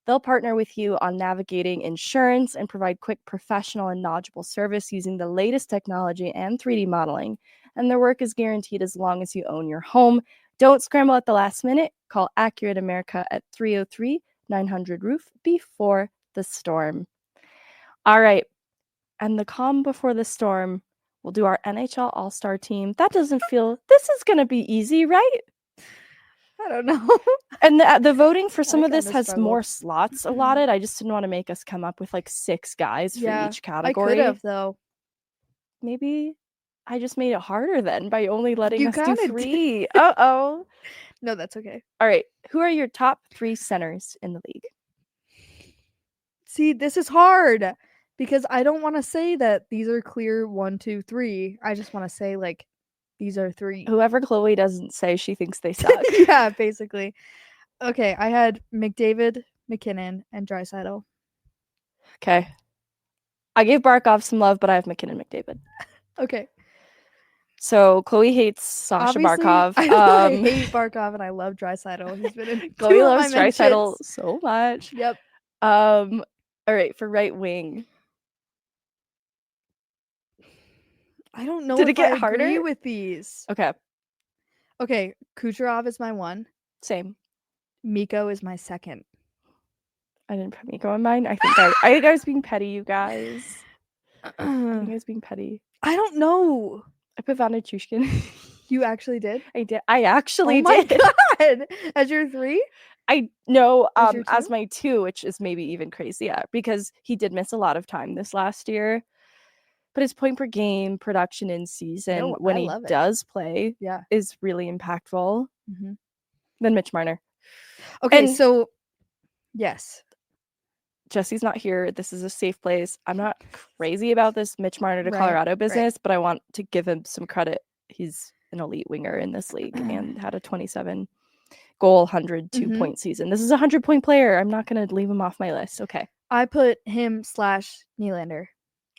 They'll partner with you on navigating insurance and provide quick, professional, and knowledgeable service using the latest technology and 3D modeling. And their work is guaranteed as long as you own your home. Don't scramble at the last minute. Call Accurate America at 303-900-ROOF before the storm. All right. And the calm before the storm, we'll do our NHL All-Star team. That doesn't feel, this is going to be easy, right? I don't know. And the voting for some I of this kinda has struggled. more slots allotted. I just didn't want to make us come up with like 6 guys for each I category. could have, though. Maybe I just made it harder then by only letting You us do kinda 3. Uh-oh. No, that's okay. All right. Who are your top 3 centers in the league? See, this is hard because I don't want to say that these are clear 1, 2, 3. I just want to say like these are 3. Whoever Chloe doesn't say, she thinks they suck. Yeah, basically. Okay, I had McDavid, MacKinnon, and Draisaitl. Okay. I gave Barkov some love, but I have MacKinnon, McDavid. Okay. So Chloe hates Sasha Obviously, Barkov. I hate Barkov and I love Draisaitl. He's been in Chloe 2 of loves my mentions. Draisaitl so much. Yep. All right, for right wing. I don't know Did it if get I agree harder? with these. Okay, Okay, Kucherov is my 1. same. Mikko is my 2nd. I didn't put Miko in mine. I think I was being petty, you guys. I think I was being petty. I don't know. I put Vanna Chushkin. You actually did? I did. I actually Oh my did. god! As your 3? I know As your as 2? my 2, which is maybe even crazier because he did miss a lot of time this last year. But his point per game production in season No, when I he love it. does play Yeah. is really impactful. Mhm. Then Mitch Marner. Okay, And- so yes. Jesse's not here. This is a safe place. I'm not crazy about this Mitch Marner to Right, Colorado right. business, but I want to give him some credit. He's an elite winger in this league and had a 27 goal, 102 Mhm. point season. This is a 100-point player. I'm not going to leave him off my list. Okay. I put him / Nylander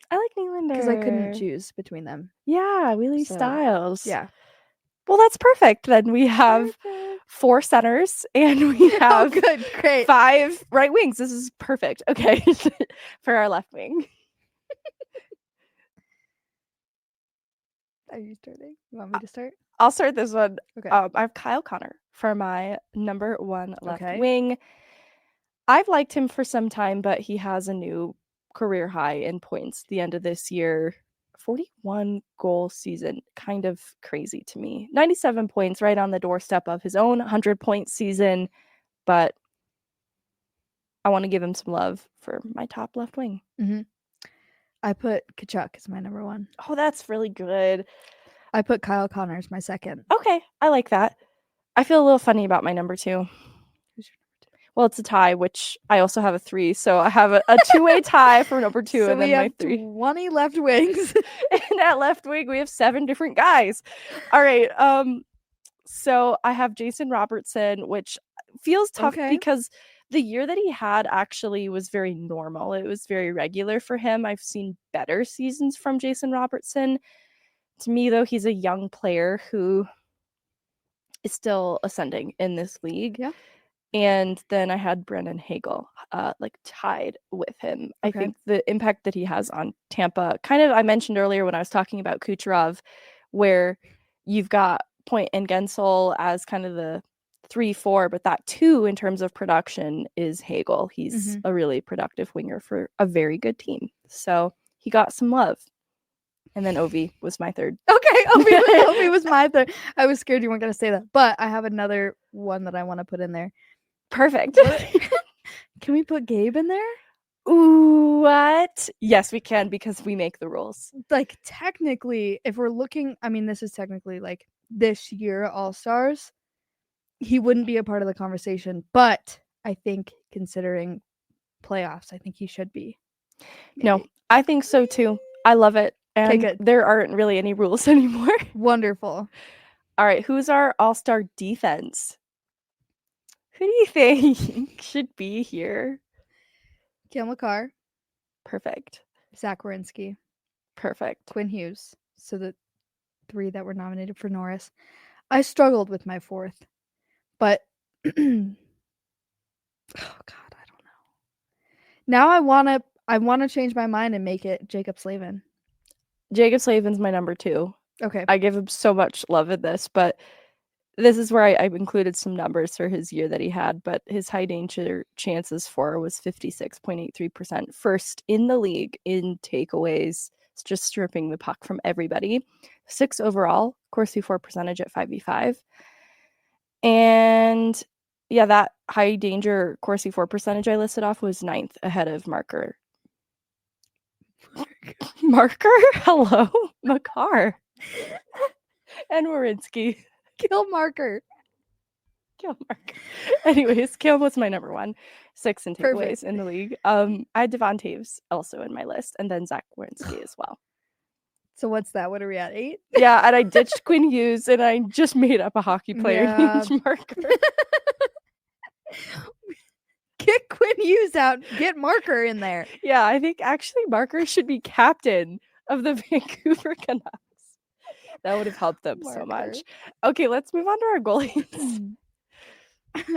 I like Nylander. because I couldn't choose between them. Yeah, Wheelie So, Styles. Yeah. Well, that's perfect. Then we have 4 centers and we Oh, have good. Great. 5 right wings. This is perfect. Okay. For our left wing. Are you starting? You want me to start? I'll start this one. Okay. I have Kyle Connor for my number 1 left Okay. wing. I've liked him for some time, but he has a new career high in points the end of this year. 41 goal season, kind of crazy to me. 97 points, right on the doorstep of his own 100-point season, but I want to give him some love for my top left wing. I put Kachuk as my number 1. Oh, that's really good. I put Kyle Connor as my second. Okay, I like that. I feel a little funny about my number 2. Who's your Well, it's a tie, which I also have a 3, so I have a two-way tie for number 2, So and then we my have 3. 20 left wings. And at left wing, we have 7 different guys. All right. So I have Jason Robertson, which feels tough Okay. because the year that he had actually was very normal. It was very regular for him. I've seen better seasons from Jason Robertson. To me, though, he's a young player who is still ascending in this league. Yeah. And then I had Brendan Hagel, tied with him. I Okay. think the impact that he has on Tampa, kind of I mentioned earlier when I was talking about Kucherov, where you've got Point and Gensel as kind of the 3-4, but that 2 in terms of production is Hagel. He's a really productive winger for a very good team. So he got some love. And then Ovi was my third. Okay, Ovi was my third. I was scared you weren't going to say that, but I have another one that I want to put in there. Perfect. Can we put Gabe in there? Ooh, what? Yes, we can because we make the rules. Like, technically, if we're looking, I mean, this is technically like this year All-Stars, he wouldn't be a part of the conversation, but I think considering playoffs, I think he should be. No, Maybe. I think so too. I love it. And good. there aren't really any rules anymore. Wonderful. All right, who's our all-star defense? Who do you think should be here? Cale Makar, Perfect. Zach Werenski, Perfect. Quinn Hughes. So the 3 that were nominated for Norris. I struggled with my 4th, but oh God, I don't know. Now I wanna change my mind and make it Jacob Slavin. Jacob Slavin's my number 2. Okay. I give him so much love in this, but this is where I included some numbers for his year that he had, but his high danger chances for was 56.83%. First in the league in takeaways. It's just stripping the puck from everybody. 6 overall, Corsi for percentage at 5v5. And yeah, that high danger Corsi for percentage I listed off was 9th ahead of Marker. Hello, Makar. And Werenski. Cale Makar. Cale Makar. Anyways, Cale was my number 1. 6 in takeaways Perfect. in the league. I had Devon Taves also in my list, and then Zach Werenski as well. So what's that? What are we at? 8? Yeah, and I ditched Quinn Hughes, and I just made up a hockey player named Marker. Kick Quinn Hughes out. Get Marker in there. Yeah, I think actually Marker should be captain of the Vancouver Canucks. That would have helped them so much. Okay, let's move on to our goalies.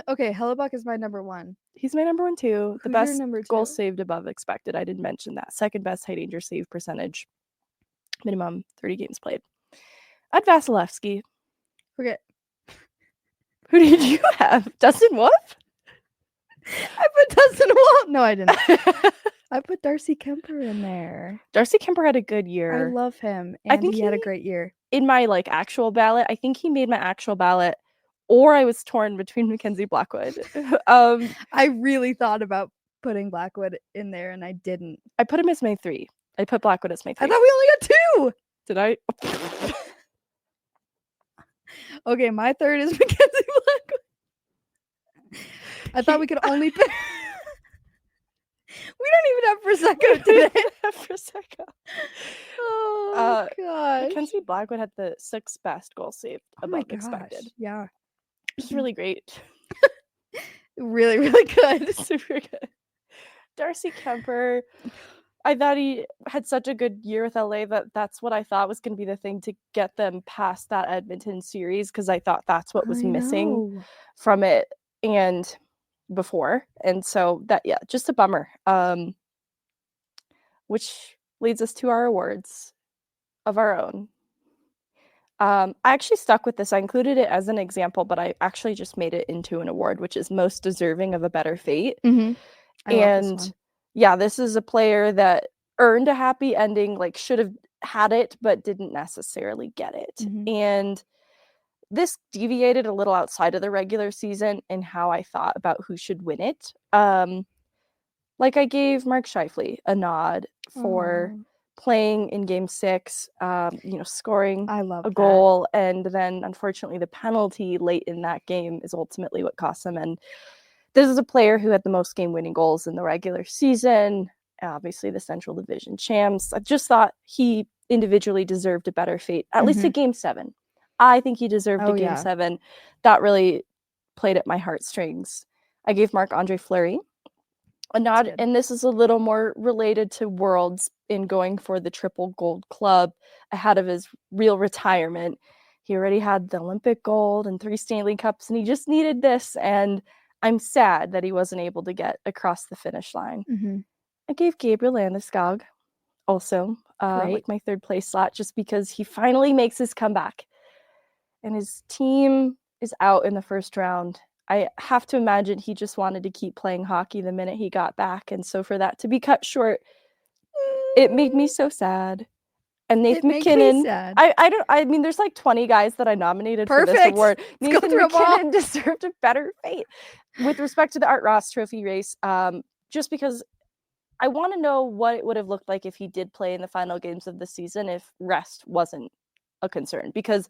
Okay, Hellebuyck is my number 1. He's my number 1 too. The Who's best your number 2? goals saved above expected. I didn't mention that. Second best high danger save percentage. Minimum 30 games played. I'd Vasilevsky. Okay. Who did you have? Dustin Wolf? I put Dustin Wolf. No, I didn't. I put Darcy Kemper in there. Darcy Kemper had a good year. I love him. I And think he had a great year. In my actual ballot, I think he made my actual ballot, or I was torn between Mackenzie Blackwood. I really thought about putting Blackwood in there and I didn't. I put him as my 3. I put Blackwood as my 3. I thought we only got 2. Did I? Okay, my 3rd is Mackenzie Blackwood. I thought we could only pick. We don't even have Prosecco today. Prosecco. Oh gosh. Mackenzie Blackwood had the 6th best goal saved above expected. Yeah. Which is really great. Really, really good. Super good. Darcy Kemper. I thought he had such a good year with LA that's what I thought was going to be the thing to get them past that Edmonton series, because I thought that's what was missing from it and before. And so that, yeah, just a bummer. Which leads us to our awards of our own. I actually stuck with this. I included it as an example, but I actually just made it into an award, which is most deserving of a better fate. Mm-hmm. I love this And one. yeah, this is a player that earned a happy ending, like should have had it, but didn't necessarily get it. Mhm. And this deviated a little outside of the regular season in how I thought about who should win it. Like I gave Mark Scheifele a nod for playing in game 6, scoring I love a that. goal, and then unfortunately the penalty late in that game is ultimately what cost him. And this is a player who had the most game-winning goals in the regular season, obviously the Central Division champs. I just thought he individually deserved a better fate, at least Mhm. at game 7. I think he deserved a Oh, game yeah. 7. That really played at my heartstrings. I gave Marc-Andre Fleury a nod, good. and this is a little more related to Worlds in going for the triple gold club ahead of his real retirement. He already had the Olympic gold and 3 Stanley Cups, and he just needed this, and I'm sad that he wasn't able to get across the finish line. Mhm. I gave Gabriel Landeskog also Great. like my 3rd place slot, just because he finally makes his comeback, and his team is out in the first round. I have to imagine he just wanted to keep playing hockey the minute he got back, and so for that to be cut short, it made me so sad. And Nathan It makes me MacKinnon, sad. I mean, there's like 20 guys that I nominated for this Perfect. award. Let's go Nathan through 'em all. MacKinnon deserved a better fate. With respect to the Art Ross Trophy race, just because I want to know what it would have looked like if he did play in the final games of the season if rest wasn't a concern, because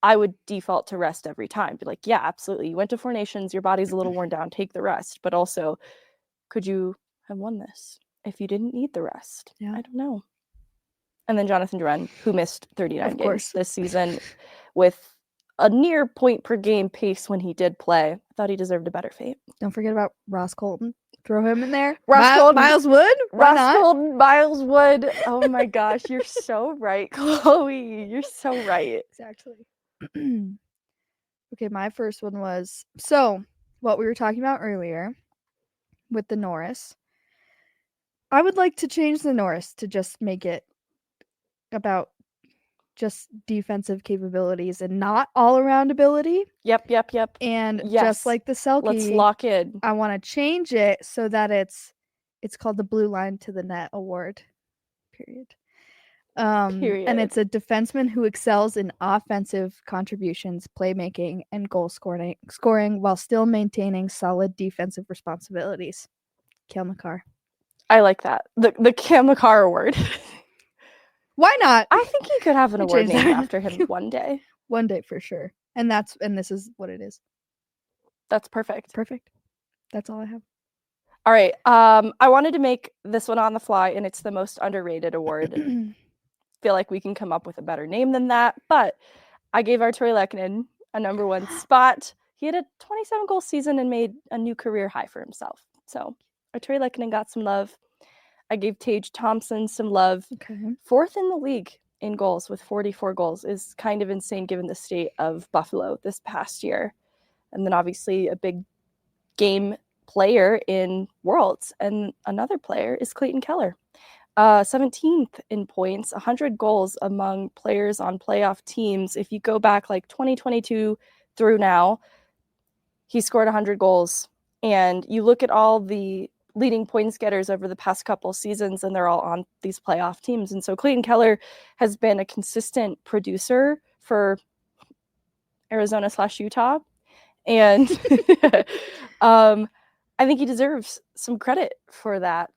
I would default to rest every time. Be like, yeah, absolutely. You went to 4 Nations, your body's a little worn down, take the rest. But also, could you have won this if you didn't need the rest? Yeah. I don't know. And then Jonathan Drouin, who missed 39 Of games course. this season with a near point per game pace when he did play. I thought he deserved a better fate. Don't forget about Ross Colton. Throw him in there. Ross Colton. Miles Wood. Why Ross not? Colton, Miles Wood. Oh my gosh, you're so right, Chloe. You're so right. Exactly. Okay, my first one was what we were talking about earlier with the Norris. I would like to change the Norris to just make it about just defensive capabilities and not all around ability. Yep. And Yes. just like the Selke, Let's lock in. I want to change it so that it's called the Blue Line to the Net Award. Period. And it's a defenseman who excels in offensive contributions, playmaking, and goal scoring while still maintaining solid defensive responsibilities. Cale Makar. I like that. The Cale Makar Award. Why not? I think he could have an I award changed named that. after him one day. One day for sure. And this is what it is. That's perfect. Perfect. That's all I have. All right. I wanted to make this one on the fly, and it's the most underrated award. Feel like we can come up with a better name than that, but I gave Artturi Lehkonen a number 1 spot. He had a 27-goal season and made a new career high for himself. So Artturi Lehkonen got some love. I gave Tage Thompson some love. Okay. 4th in the league in goals with 44 goals is kind of insane given the state of Buffalo this past year. And then obviously a big game player in Worlds. And another player is Clayton Keller. 17th in points, 100 goals among players on playoff teams. If you go back like 2022 through now, he scored 100 goals. And you look at all the leading points getters over the past couple seasons, and they're all on these playoff teams. And so Clayton Keller has been a consistent producer for Arizona/Utah. And I think he deserves some credit for that.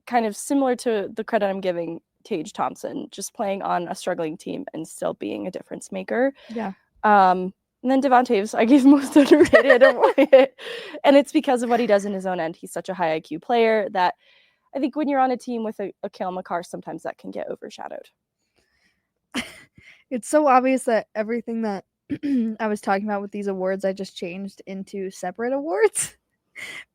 Kind of similar to the credit I'm giving Tage Thompson, just playing on a struggling team and still being a difference maker. Yeah. And then Devon Toews, I gave most underrated award. And it's because of what he does in his own end. He's such a high IQ player that I think when you're on a team with a Cale Makar, sometimes that can get overshadowed. It's so obvious that everything that I was talking about with these awards, I just changed into separate awards.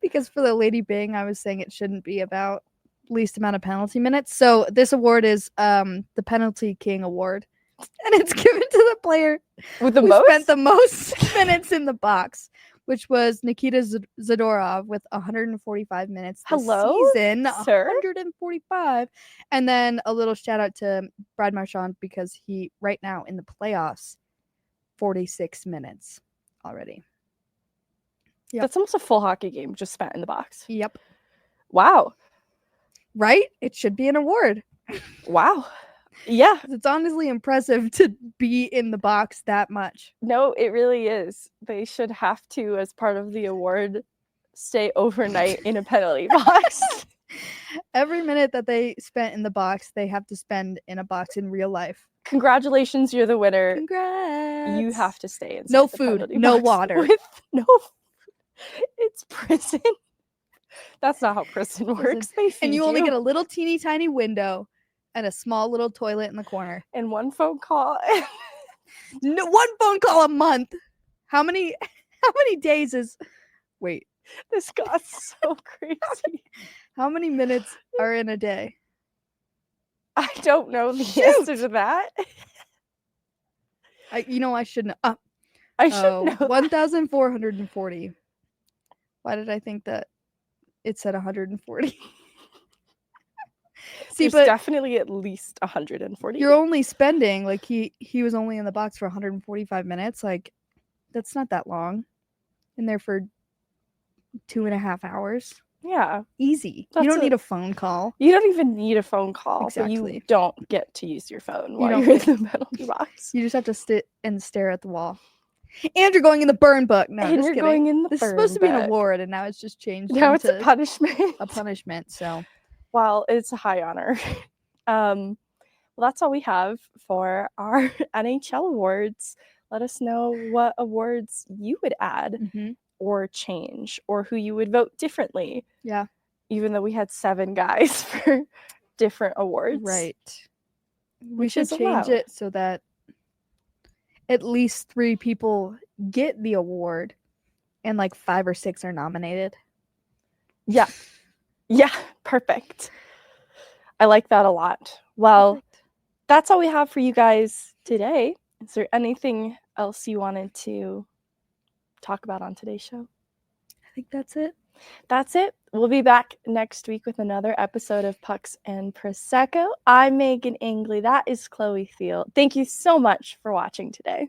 Because for the Lady Byng, I was saying it shouldn't be about least amount of penalty minutes. So this award is the Penalty King Award. And it's given to the player With the who most? spent the most minutes in the box, which was Nikita Zadorov with 145 minutes this season. sir? 145. And then a little shout out to Brad Marchand because he, right now in the playoffs, 46 minutes already. Yep. That's almost a full hockey game just spent in the box. Yep. Wow. Right? It should be an award. Wow. Yeah. It's honestly impressive to be in the box that much. No, it really is. They should have to, as part of the award, stay overnight in a penalty box. Every minute that they spent in the box, they have to spend in a box in real life. Congratulations, you're the winner. Congrats. You have to stay inside No the food, penalty no box water. with no It's prison. That's not how prison works. They feed And you only get a little teeny tiny window and a small little toilet in the corner. and one phone call. No, one phone call a month. How many days is wait, This got so crazy. how many minutes are in a day? I don't know the Shoot. answer to that. I should know. I should know. that. 1,440. Why did I think that it said 140? See, There's but definitely at least 140. you're only spending like he was only in the box for 145 minutes. Like that's not that long. In there for 2.5 hours. Yeah. Easy. That's you don't a- need a phone call. You don't even need a phone call. But you Exactly. don't get to use your phone while don't you're in the penalty box. You just have to sit and stare at the wall. And you're going in the burn book. No, And just you're kidding. going in the This is supposed to be an burn book. award, and now it's just changed Now it's a into punishment. a punishment. So Well, it's a high honor. Well, that's all we have for our NHL awards. Let us know what awards you would add or change, or who you would vote differently. yeah, Even though we had 7 guys for different awards. right. We Which should is change allowed. it so that at least 3 people get the award, and like 5 or 6 are nominated. Yeah. Yeah, perfect. I like that a lot. Well, Perfect. that's all we have for you guys today. Is there anything else you wanted to talk about on today's show? I think that's it. That's it. We'll be back next week with another episode of Pucks and Prosecco. I'm Meghan Angley. That is Chloe Theil. Thank you so much for watching today.